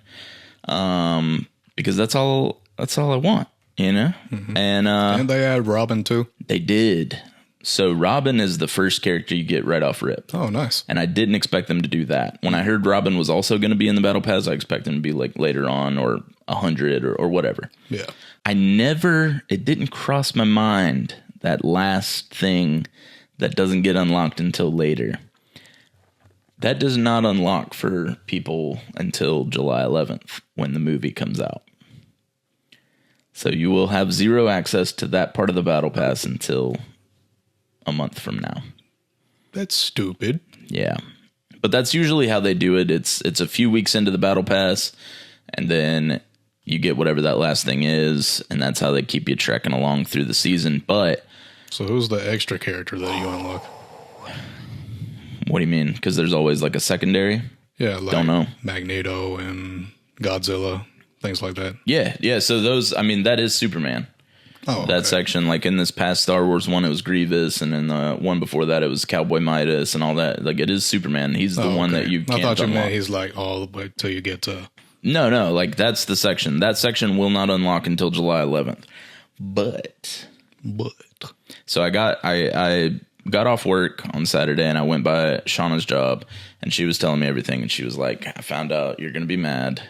Because that's all I want, you know? Mm-hmm. And they add Robin too? They did. So Robin is the first character you get right off rip. Oh, nice. And I didn't expect them to do that. When I heard Robin was also going to be in the Battle Pass, I expected him to be like later on or 100 or whatever. Yeah. It didn't cross my mind, that last thing that doesn't get unlocked until later. That does not unlock for people until July 11th when the movie comes out. So you will have zero access to that part of the Battle Pass until a month from now. That's stupid. Yeah. But that's usually how they do it. It's a few weeks into the Battle Pass, and then you get whatever that last thing is, and that's how they keep you trekking along through the season. But so who's the extra character that you unlock? What do you mean? Because there's always like a secondary? Yeah, like don't know. Magneto and Godzilla, things like that. Yeah. So those, I mean, that is Superman. Oh, okay. That section, like in this past Star Wars one, it was Grievous, and in the one before that, it was Cowboy Midas and all that. Like, it is Superman. He's the one that you can't I thought you unlock. meant he's like all the way till you get to... No, like that's the section. That section will not unlock until July 11th. But so I got off work on Saturday and I went by Shauna's job and she was telling me everything, and she was like, I found out you're going to be mad,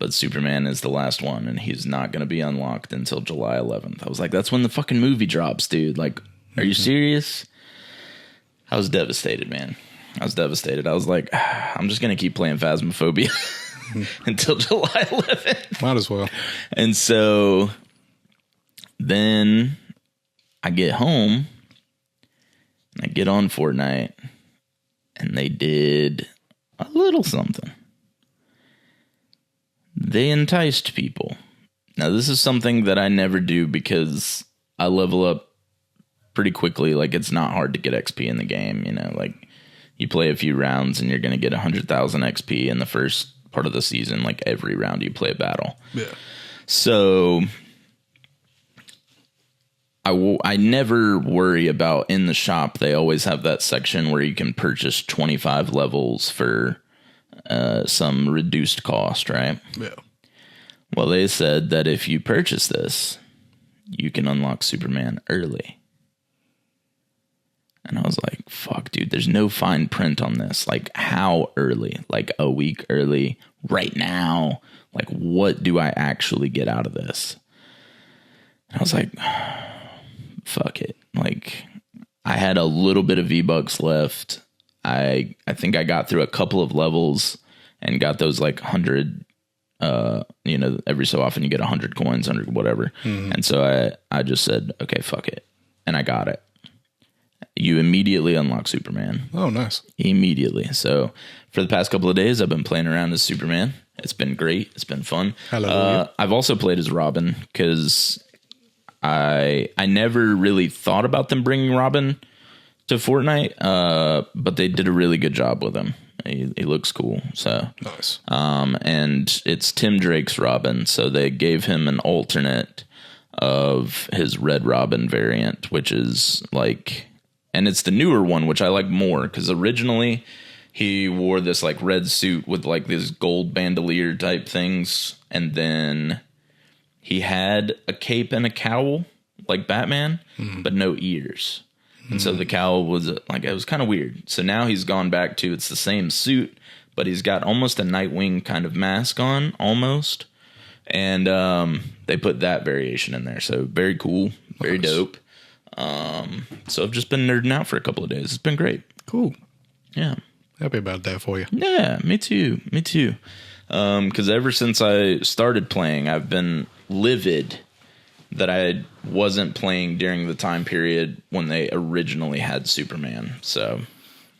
but Superman is the last one and he's not going to be unlocked until July 11th. I was like, that's when the fucking movie drops, dude. Like, are you serious? I was devastated, man. I was devastated. I was like, I'm just going to keep playing Phasmophobia. until July 11th. Might as well. And so then I get home and I get on Fortnite and they did a little something. They enticed people. Now, this is something that I never do because I level up pretty quickly. Like, it's not hard to get XP in the game, you know, like you play a few rounds and you're going to get 100,000 XP in the first part of the season, like every round you play a battle. Yeah. So I never worry about in the shop. They always have that section where you can purchase 25 levels for some reduced cost, right? Yeah. Well, they said that if you purchase this, you can unlock Superman early. And I was like, fuck, dude, there's no fine print on this. Like, how early? Like, a week early? Right now? Like, what do I actually get out of this? And I was like, fuck it. Like, I had a little bit of V-Bucks left. I think I got through a couple of levels and got those, like, 100... you know, every so often you get 100 coins, 100 whatever. Mm-hmm. And so I just said, okay, fuck it. And I got it. You immediately unlock Superman. Oh, nice. Immediately. So for the past couple of days, I've been playing around as Superman. It's been great. It's been fun. I've also played as Robin because I never really thought about them bringing Robin to Fortnite, but they did a really good job with him. He looks cool. So nice. And it's Tim Drake's Robin, so they gave him an alternate of his Red Robin variant, which is like, and it's the newer one, which I like more because originally he wore this like red suit with like these gold bandolier type things, and then he had a cape and a cowl like Batman, but no ears. And so the cowl was like, it was kind of weird. So now he's gone back to, it's the same suit, but he's got almost a Nightwing kind of mask on, almost. And they put that variation in there. So very cool, very dope. So I've just been nerding out for a couple of days. It's been great. Cool. Yeah. Happy about that for you. Yeah, me too. Me too. Because ever since I started playing, I've been livid that I wasn't playing during the time period when they originally had Superman. So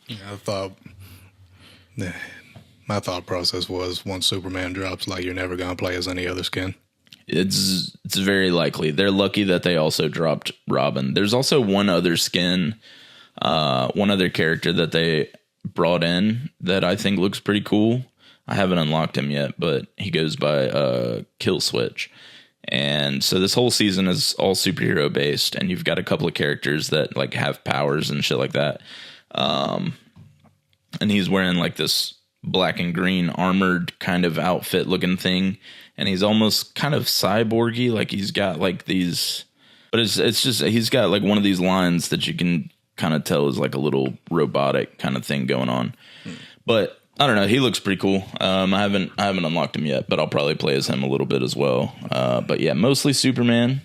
yeah, my thought process was once Superman drops, like you're never going to play as any other skin. It's very likely. They're lucky that they also dropped Robin. There's also one other skin, one other character that they brought in that I think looks pretty cool. I haven't unlocked him yet, but he goes by Kill Switch. And so this whole season is all superhero based, and you've got a couple of characters that like have powers and shit like that. And he's wearing like this black and green armored kind of outfit looking thing, and he's almost kind of cyborgy, like he's got like these, but it's just he's got like one of these lines that you can kind of tell is like a little robotic kind of thing going on. But I don't know. He looks pretty cool. I haven't unlocked him yet, but I'll probably play as him a little bit as well. But yeah, mostly Superman.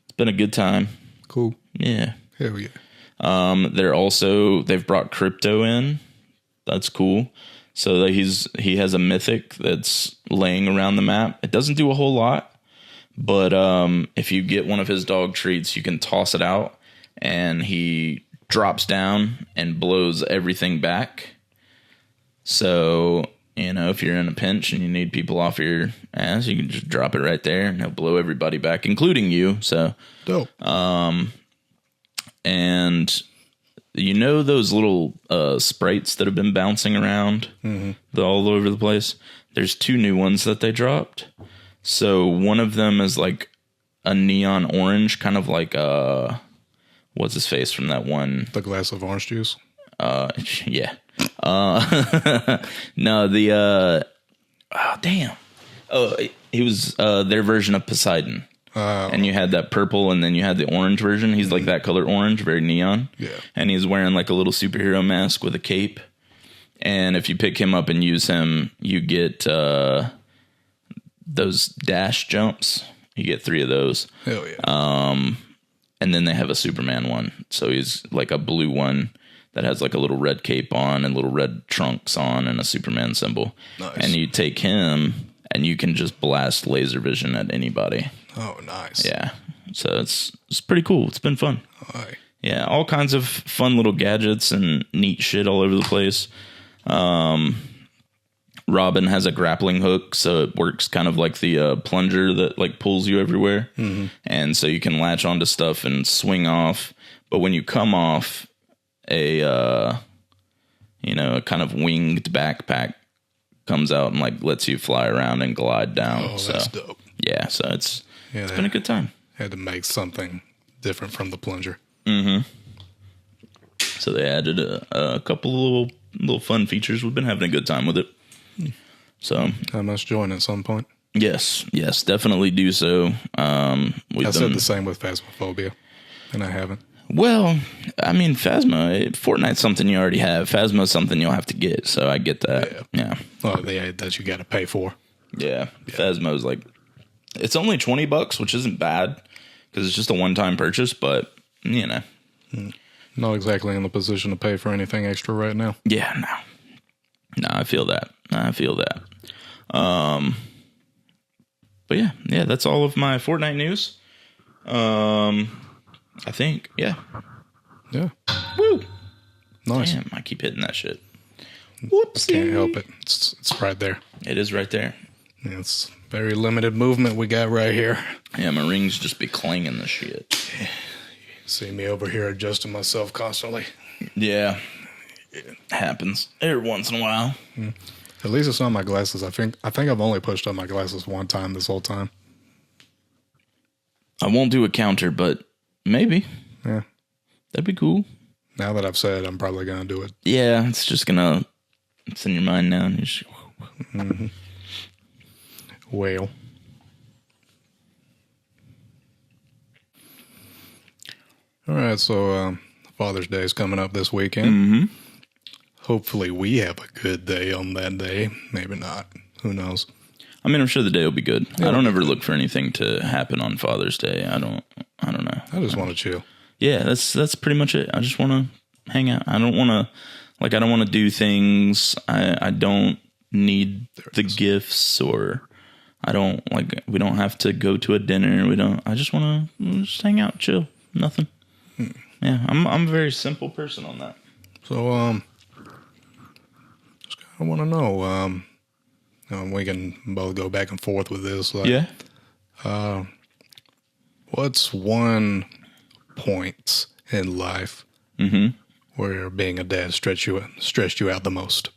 It's been a good time. Cool. Yeah. Hell yeah. They've brought Crypto in. That's cool. So that he has a mythic that's laying around the map. It doesn't do a whole lot, but if you get one of his dog treats, you can toss it out, and he drops down and blows everything back. So, you know, if you're in a pinch and you need people off your ass, you can just drop it right there and he'll blow everybody back, including you. So, dope. And you know those little sprites that have been bouncing around all over the place? There's 2 new ones that they dropped. So one of them is like a neon orange, kind of like what's his face from that one? The glass of orange juice. Yeah. No, he was their version of Poseidon. And you had that purple, and then you had the orange version. He's like that color orange, very neon. Yeah. And he's wearing like a little superhero mask with a cape. And if you pick him up and use him, you get those dash jumps. You get 3 of those. Hell yeah. And then they have a Superman one. So he's like a blue one that has like a little red cape on and little red trunks on and a Superman symbol. Nice. And you take him and you can just blast laser vision at anybody. Oh, nice. Yeah. So it's pretty cool. It's been fun. All right. Yeah, all kinds of fun little gadgets and neat shit all over the place. Robin has a grappling hook, so it works kind of like the plunger that like pulls you everywhere. Mm-hmm. And so you can latch onto stuff and swing off. But when you come off, a kind of winged backpack comes out and like lets you fly around and glide down. Oh, that's dope. Yeah, so it's been a good time. Had to make something different from the plunger. Mm-hmm. So they added a couple of little fun features. We've been having a good time with it. So I must join at some point. Yes, definitely do so. I said the same with Phasmophobia, and I haven't. Well, I mean, Phasma, Fortnite's something you already have. Phasma's something you'll have to get, so I get that. Yeah. Oh, that you got to pay for. Yeah. Phasma's like, it's only $20, which isn't bad, because it's just a one-time purchase, but, you know. Not exactly in the position to pay for anything extra right now. Yeah, no. No, I feel that. But yeah, that's all of my Fortnite news. I think, yeah. Yeah. Woo! Nice. Damn, I keep hitting that shit. Whoopsie. Can't help it. It's right there. It is right there. Yeah, it's very limited movement we got right here. Yeah, my rings just be clanging the shit. See me over here adjusting myself constantly. Yeah. It happens every once in a while. At least it's not my glasses. I think I've only pushed up my glasses one time this whole time. I won't do a counter, but maybe. Yeah. That'd be cool. Now that I've said it, I'm probably going to do it. Yeah, it's in your mind now. And you're just, Well. All right, so Father's Day is coming up this weekend. Mm-hmm. Hopefully we have a good day on that day. Maybe not. Who knows? I mean, I'm sure the day will be good. Yeah, I don't ever look for anything to happen on Father's Day. I don't know. I just want to chill. Yeah, that's pretty much it. I just want to hang out. I don't want to do things. I don't need the gifts, or we don't have to go to a dinner. I just want to just hang out, chill. Nothing. Yeah, I'm a very simple person on that. So, just kind of want to know, we can both go back and forth with this. What's one point in life where being a dad stressed you out the most?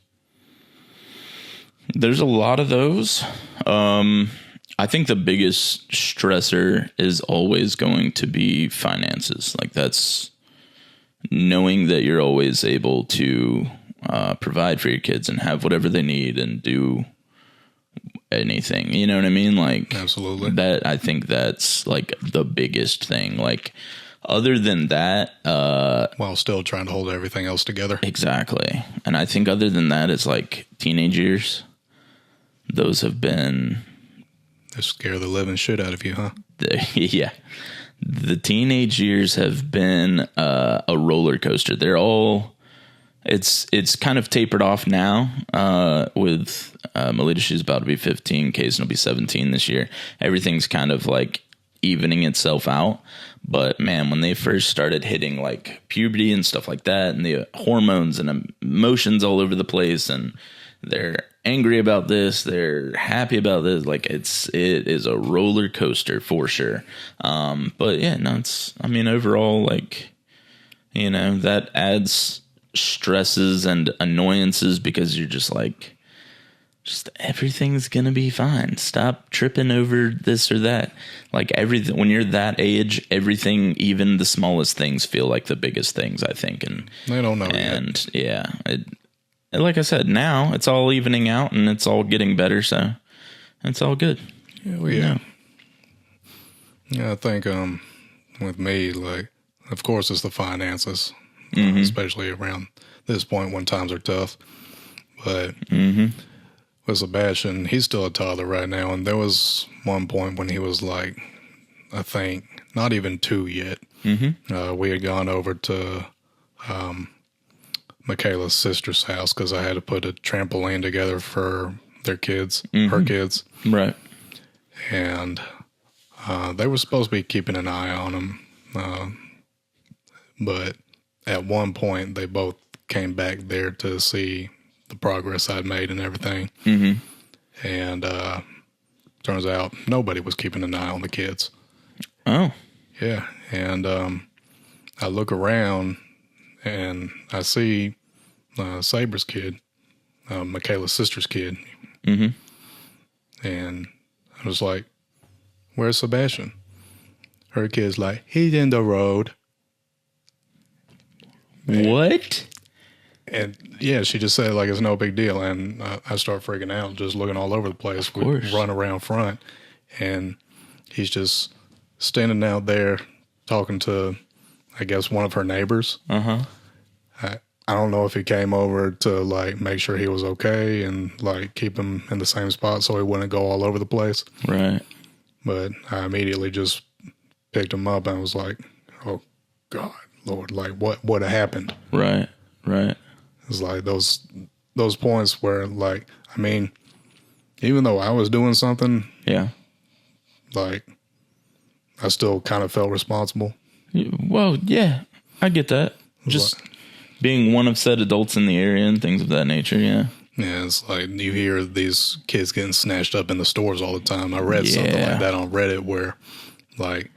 There's a lot of those. I think the biggest stressor is always going to be finances. Like, that's knowing that you're always able to provide for your kids and have whatever they need and do anything. You know what I mean? Like, absolutely. That, I think that's like the biggest thing. Like, other than that, while still trying to hold everything else together. Exactly. And I think other than that, it's like teenage years. Those have been... They scare the living shit out of you, huh? Yeah. The teenage years have been a roller coaster. They're all... It's kind of tapered off now with Melita. She's about to be 15. Kaysen will be 17 this year. Everything's kind of like evening itself out. But man, when they first started hitting like puberty and stuff like that, and the hormones and emotions all over the place, and they're angry about this, they're happy about this, like it is a roller coaster for sure. But yeah, no, overall, like, you know, that adds stresses and annoyances because you're just like, just everything's gonna be fine. Stop tripping over this or that. Like, everything, when you're that age, everything, even the smallest things, feel like the biggest things, I think. And they don't know and yet. Yeah, like I said, now it's all evening out and it's all getting better, so it's all good. Yeah, I think with me, like, of course, it's the finances, especially around this point when times are tough. But with Sebastian, he's still a toddler right now, and there was one point when he was like, I think, not even 2 yet. We had gone over to Michaela's sister's house because I had to put a trampoline together for their kids, her kids. Right. And they were supposed to be keeping an eye on them. But at one point, they both came back there to see the progress I'd made and everything. Mm-hmm. And turns out nobody was keeping an eye on the kids. Oh. Yeah. And I look around and I see Saber's kid, Michaela's sister's kid. Mm-hmm. And I was like, where's Sebastian? Her kid's like, he's in the road. What? And yeah, she just said like it's no big deal. And I start freaking out, just looking all over the place. Of course. We run around front. And he's just standing out there talking to, I guess, one of her neighbors. Uh-huh. I don't know if he came over to like make sure he was okay and like keep him in the same spot so he wouldn't go all over the place. Right. But I immediately just picked him up and was like, oh God, Lord, like what happened? Right. Right. It's like those points where like, I mean, even though I was doing something, Yeah. like I still kind of felt responsible. Well, yeah, I get that. Just being one of said adults in the area and things of that nature, yeah. Yeah, it's like you hear these kids getting snatched up in the stores all the time. I read something like that on Reddit where, like,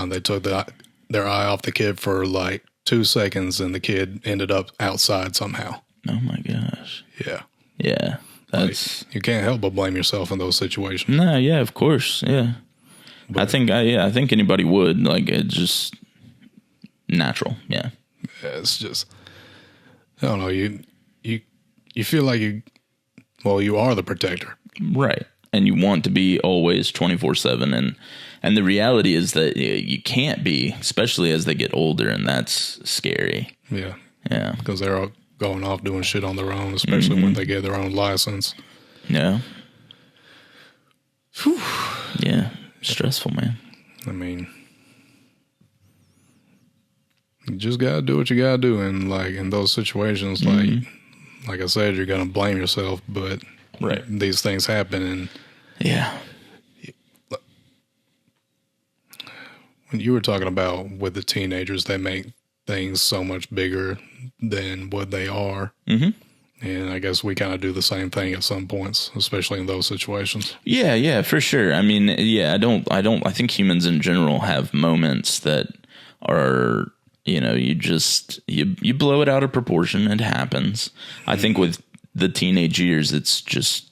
they took their eye off the kid for like 2 seconds and the kid ended up outside somehow. Oh my gosh. Yeah. Yeah. That's Like, you can't help but blame yourself in those situations. no, yeah, of course, yeah. But, I think anybody would, like, it's just natural, yeah. It's just, I don't know, you feel like you are the protector. Right. And you want to be always 24/7. And the reality is that you can't be, especially as they get older, and that's scary. Yeah. Yeah. Because they're all going off doing shit on their own, especially when they get their own license. Yeah. Whew. Yeah. Stressful, man. I mean, you just gotta do what you gotta do, and like in those situations, like I said, you're gonna blame yourself, but Right. these things happen, and Yeah. when you were talking about with the teenagers, they make things so much bigger than what they are, and I guess we kind of do the same thing at some points, especially in those situations. Yeah, for sure. I mean, yeah, I think humans in general have moments that are, you blow it out of proportion. It happens. I think with the teenage years, it's just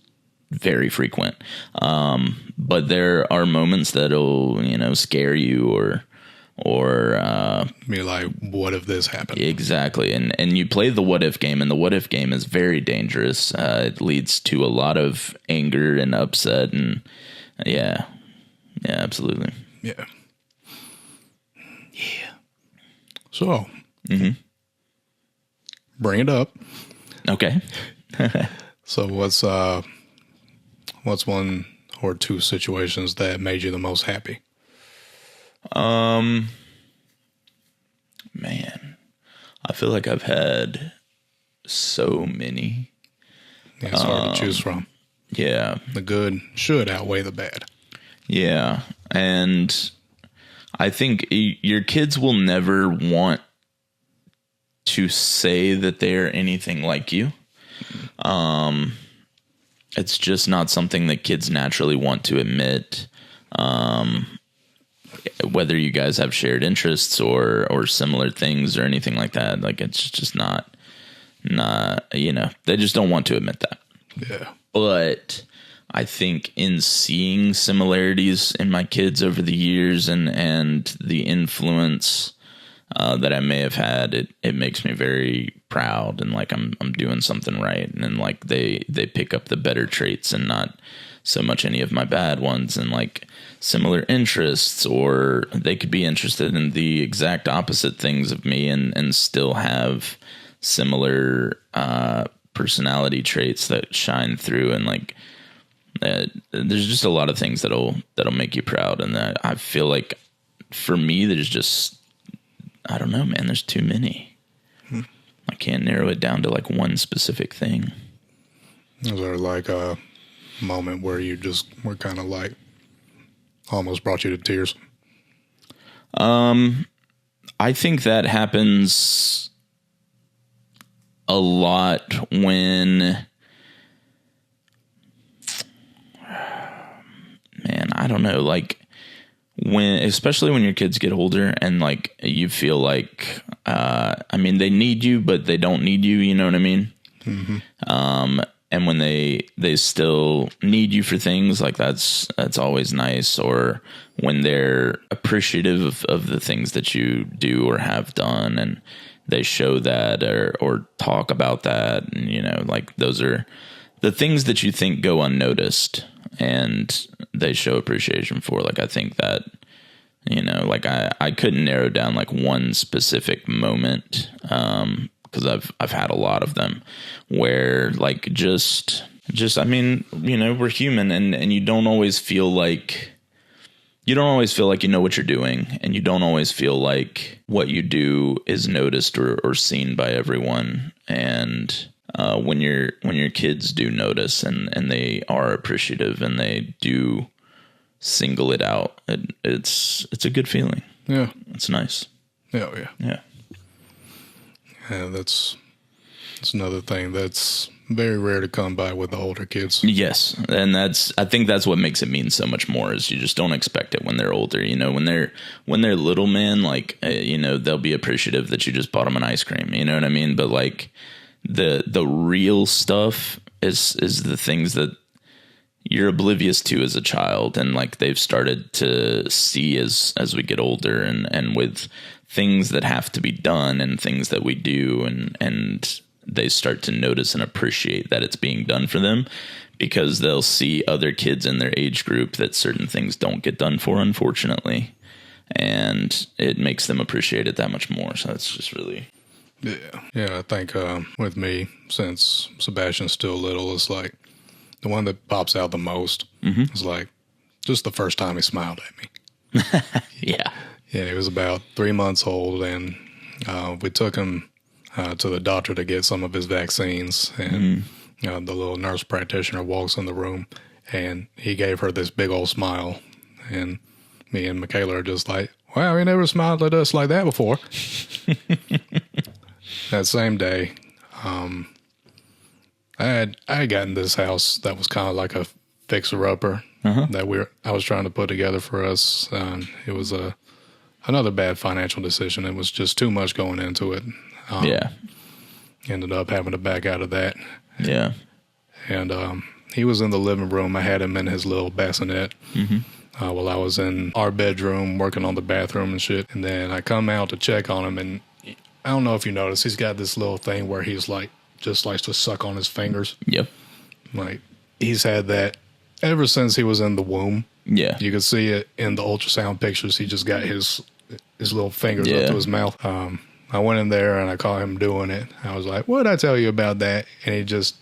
very frequent. But there are moments that'll, scare you or Be like, what if this happened? exactly. And you play the what if game, and the what if game is very dangerous. It leads to a lot of anger and upset, and yeah, absolutely. Yeah. So, bring it up. Okay. So what's one or two situations that made you the most happy? Man, I feel like I've had so many. Yeah, it's hard to choose from. Yeah. The good should outweigh the bad. Yeah. And I think your kids will never want to say that they're anything like you. It's just not something that kids naturally want to admit. Whether you guys have shared interests or similar things or anything like that, like it's just not, they just don't want to admit that. Yeah. But I think in seeing similarities in my kids over the years and the influence that I may have had, it makes me very proud and like I'm doing something right, and like they pick up the better traits and not so much any of my bad ones, and like similar interests, or they could be interested in the exact opposite things of me and still have similar personality traits that shine through, and like there's just a lot of things that'll make you proud, and I feel like for me there's just, I don't know, man, there's too many. I can't narrow it down to like one specific thing. Is there like a moment where you just were kind of like almost brought you to tears? I think that happens a lot when, man, I don't know, like especially when your kids get older and like you feel like, I mean, they need you, but they don't need you. You know what I mean? Mm-hmm. And when they still need you for things like that's always nice. Or when they're appreciative of the things that you do or have done, and they show that or talk about that. And, you know, like those are the things that you think go unnoticed and they show appreciation for. Like, I think that, you know, like I couldn't narrow down like one specific moment, because I've had a lot of them where like just I mean, you know, we're human, and you don't always feel like you know what you're doing, and you don't always feel like what you do is noticed or seen by everyone. And when your kids do notice and they are appreciative and they do single it out, it's a good feeling. Yeah, it's nice. Yeah. Yeah, that's another thing that's very rare to come by with the older kids. Yes, and I think that's what makes it mean so much more, is you just don't expect it when they're older. You know, when they're little, man, like, you know, they'll be appreciative that you just bought them an ice cream. You know what I mean? But like the real stuff is the things that you're oblivious to as a child, and like they've started to see as we get older, and with things that have to be done and things that we do, and they start to notice and appreciate that it's being done for them, because they'll see other kids in their age group that certain things don't get done for, unfortunately, and it makes them appreciate it that much more. So it's just really... Yeah, I think with me, since Sebastian's still little, it's like the one that pops out the most is like just the first time he smiled at me. Yeah. Yeah, he was about 3 months old, and we took him to the doctor to get some of his vaccines. And the little nurse practitioner walks in the room, and he gave her this big old smile. And me and Michaela are just like, wow, he never smiled at us like that before. That same day, I had gotten this house that was kind of like a fixer-upper that I was trying to put together for us. It was another bad financial decision. It was just too much going into it. Ended up having to back out of that. Yeah. And he was in the living room. I had him in his little bassinet while I was in our bedroom working on the bathroom and shit. And then I come out to check on him, and I don't know if you noticed, he's got this little thing where he's like, just likes to suck on his fingers. Yep. Like, he's had that ever since he was in the womb. Yeah. You could see it in the ultrasound pictures. He just got his little fingers up to his mouth. I went in there and I caught him doing it. I was like, what did I tell you about that? And he just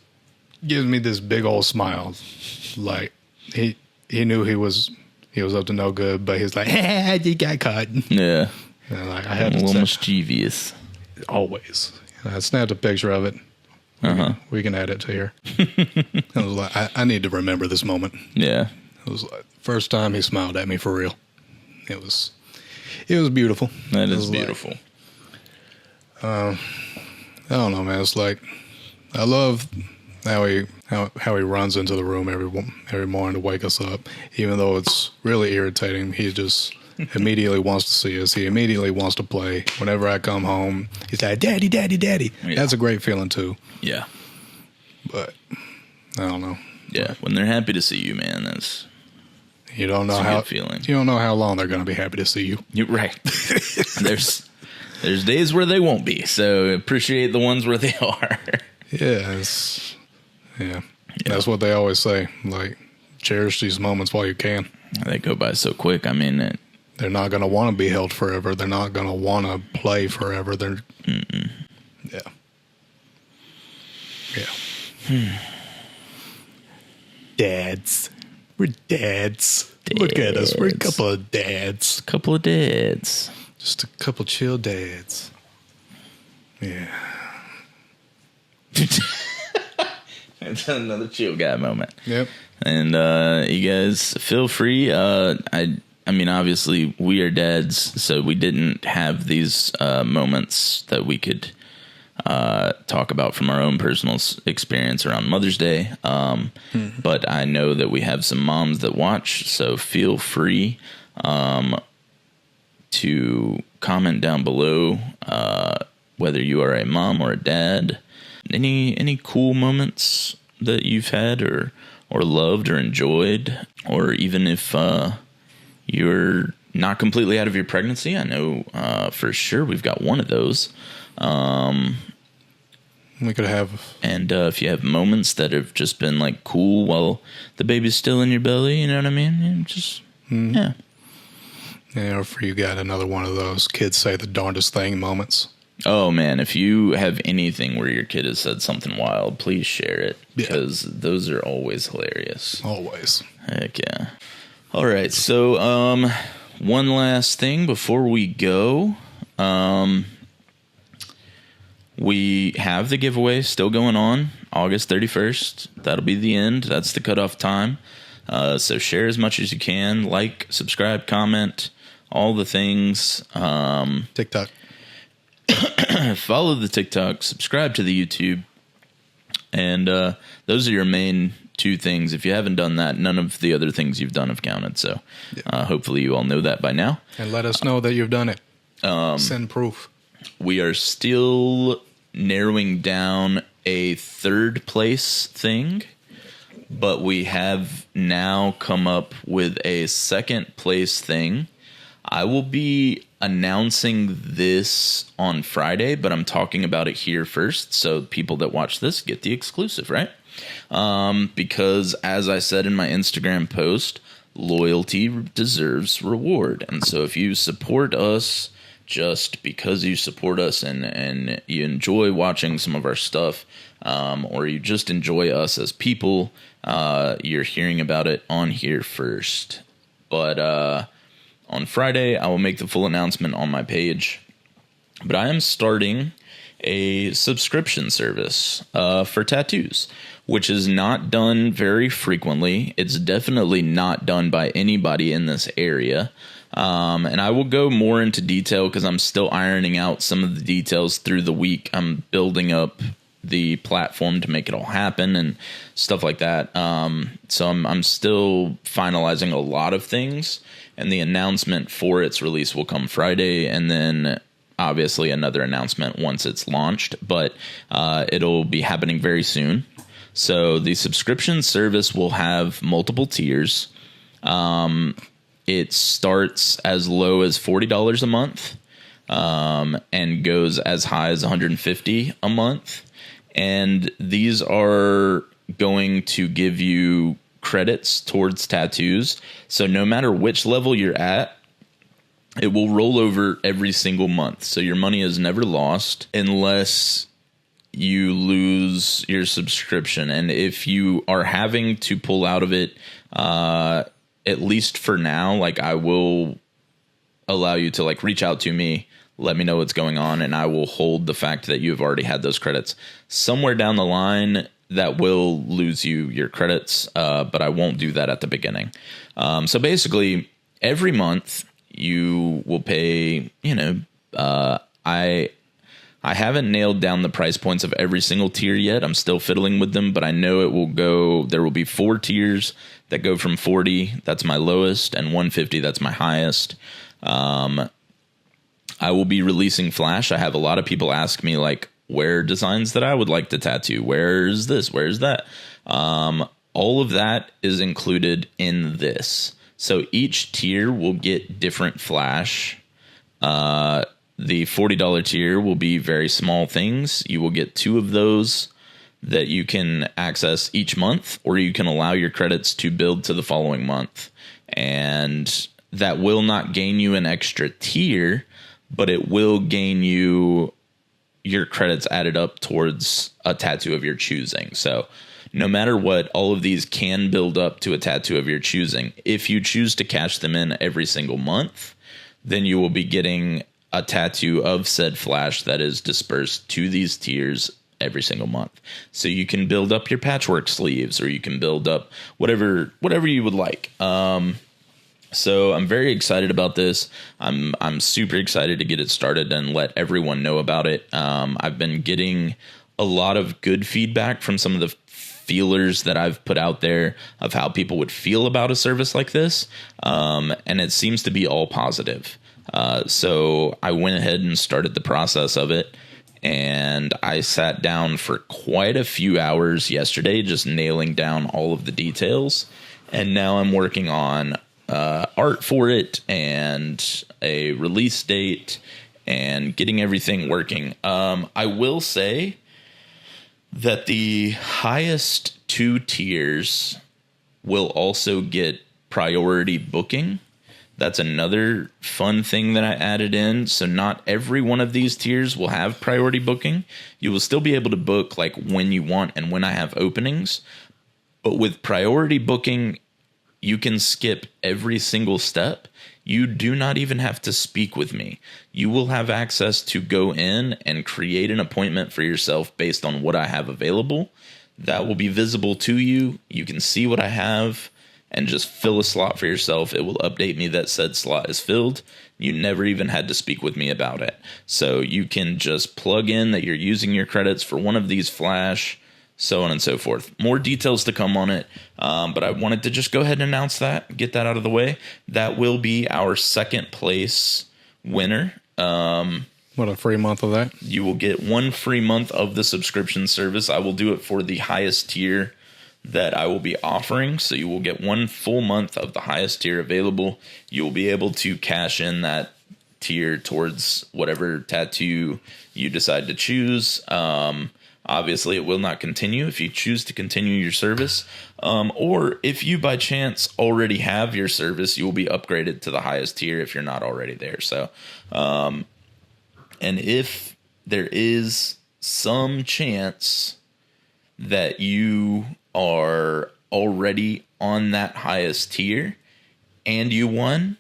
gives me this big old smile. Like, he knew he was up to no good, but he's like, you got caught. Yeah. And like, I had a little mischievous. Always. And I snapped a picture of it. We can add it to here. I was like, I need to remember this moment. Yeah. It was like first time he smiled at me for real. It was beautiful. That is beautiful. I don't know, man. It's like, I love how he runs into the room every morning to wake us up, even though it's really irritating. He just immediately wants to see us. He immediately wants to play. Whenever I come home, he's like, "Daddy, daddy, daddy." Yeah. That's a great feeling too. Yeah. But I don't know. Yeah, when they're happy to see you, man, that's you don't know how feeling. You don't know how long they're going to be happy to see you. You're right. There's days where they won't be, so appreciate the ones where they are. Yeah, that's what they always say. Like, cherish these moments while you can. They go by so quick. I mean, they're not going to want to be held forever. They're not going to want to play forever. Yeah. Dads. We're dads. Look at us. We're a couple of dads. Just a couple chill dads. Yeah. It's another chill guy moment. Yep. And you guys feel free. I mean, obviously, we are dads, so we didn't have these moments that we could talk about from our own personal experience around Mother's Day. But I know that we have some moms that watch, so feel free to comment down below whether you are a mom or a dad. Any cool moments that you've had or loved or enjoyed, or even if you're not completely out of your pregnancy. I know for sure we've got one of those. We could have. And if you have moments that have just been like cool while the baby's still in your belly, you know what I mean? Just, yeah. Yeah, or if you got another one of those kids say the darndest thing moments. Oh, man, if you have anything where your kid has said something wild, please share it, because those are always hilarious. Always. Heck yeah. All right, so one last thing before we go. We have the giveaway still going on, August 31st. That'll be the end. That's the cutoff time. So share as much as you can. Like, subscribe, comment, all the things. TikTok. Follow the TikTok, subscribe to the YouTube, and those are your main two things. If you haven't done that, none of the other things you've done have counted. So hopefully you all know that by now. And let us know that you've done it. Send proof. We are still narrowing down a third place thing, but we have now come up with a second place thing. I will be announcing this on Friday, but I'm talking about it here first, so people that watch this get the exclusive, right? Because as I said in my Instagram post, loyalty deserves reward. And so if you support us just because you support us and you enjoy watching some of our stuff, or you just enjoy us as people, you're hearing about it on here first. But on Friday, I will make the full announcement on my page. But I am starting a subscription service for tattoos, which is not done very frequently. It's definitely not done by anybody in this area. And I will go more into detail because I'm still ironing out some of the details through the week. I'm building up the platform to make it all happen and stuff like that. So I'm still finalizing a lot of things, and the announcement for its release will come Friday, and then obviously another announcement once it's launched, but it'll be happening very soon. So the subscription service will have multiple tiers. It starts as low as $40 a month, and goes as high as $150 a month. And these are going to give you credits towards tattoos. So no matter which level you're at, it will roll over every single month. So your money is never lost unless you lose your subscription. And if you are having to pull out of it, at least for now, like, I will allow you to like reach out to me, let me know what's going on, and I will hold the fact that you've already had those credits. Somewhere down the line, that will lose you your credits, but I won't do that at the beginning. So basically, every month you will pay, I haven't nailed down the price points of every single tier yet. I'm still fiddling with them, but I know there will be 4 tiers that go from 40, that's my lowest, and 150, that's my highest. I will be releasing Flash. I have a lot of people ask me, like, where are designs that I would like to tattoo? Where's this? Where's that? All of that is included in this. So each tier will get different Flash. The $40 tier will be very small things. You will get 2 of those that you can access each month, or you can allow your credits to build to the following month. And that will not gain you an extra tier, but it will gain you your credits added up towards a tattoo of your choosing. So no matter what, all of these can build up to a tattoo of your choosing. If you choose to cash them in every single month, then you will be getting a tattoo of said Flash that is dispersed to these tiers every single month. So you can build up your patchwork sleeves, or you can build up whatever you would like. So I'm very excited about this. I'm super excited to get it started and let everyone know about it. I've been getting a lot of good feedback from some of the feelers that I've put out there of how people would feel about a service like this. And it seems to be all positive. So I went ahead and started the process of it. And I sat down for quite a few hours yesterday, just nailing down all of the details. And now I'm working on art for it and a release date and getting everything working. I will say that the highest 2 tiers will also get priority booking. That's another fun thing that I added in. So not every one of these tiers will have priority booking. You will still be able to book like when you want and when I have openings. But with priority booking, you can skip every single step. You do not even have to speak with me. You will have access to go in and create an appointment for yourself based on what I have available. That will be visible to you. You can see what I have and just fill a slot for yourself. It will update me that said slot is filled. You never even had to speak with me about it. So you can just plug in that you're using your credits for one of these flash, so on and so forth. More details to come on it, but I wanted to just go ahead and announce that, get that out of the way. That will be our second place winner. What, a free month of that? You will get 1 free month of the subscription service. I will do it for the highest tier that I will be offering. So you will get 1 full month of the highest tier available. You will be able to cash in that tier towards whatever tattoo you decide to choose. Obviously, it will not continue if you choose to continue your service. Or if you by chance already have your service, you will be upgraded to the highest tier if you're not already there. So, and if there is some chance that you are already on that highest tier and you won,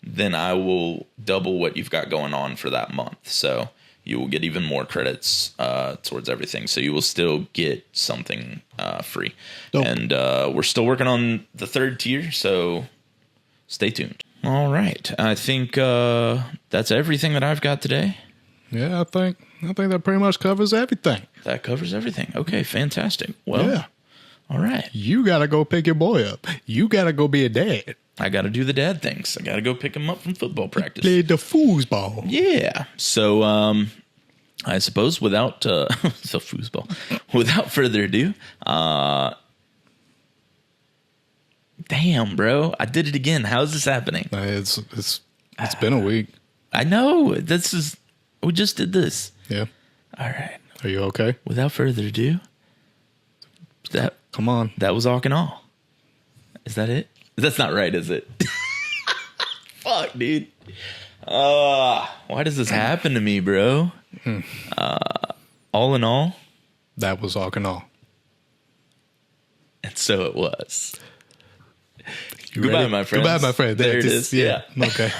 then I will double what you've got going on for that month. So you will get even more credits towards everything. So you will still get something free. Dope. And we're still working on the 3rd tier, so stay tuned. All right. I think that's everything that I've got today. Yeah, I think that pretty much covers everything. That covers everything. Okay, fantastic. Well, yeah. All right. You got to go pick your boy up. You got to go be a dad. I got to do the dad things. I got to go pick him up from football practice. Play the foosball. Yeah. So, I suppose without foosball, without further ado, damn, bro, I did it again. How is this happening? It's been a week. I know. We just did this. Yeah. All right. Are you okay? Without further ado, come on. That was All in All. Is that it? That's not right, is it? Fuck, dude. Why does this happen to me, bro? All in all, that was All in All. And so it was. Goodbye, my friend. Goodbye, my friend. There it is. Yeah. Okay.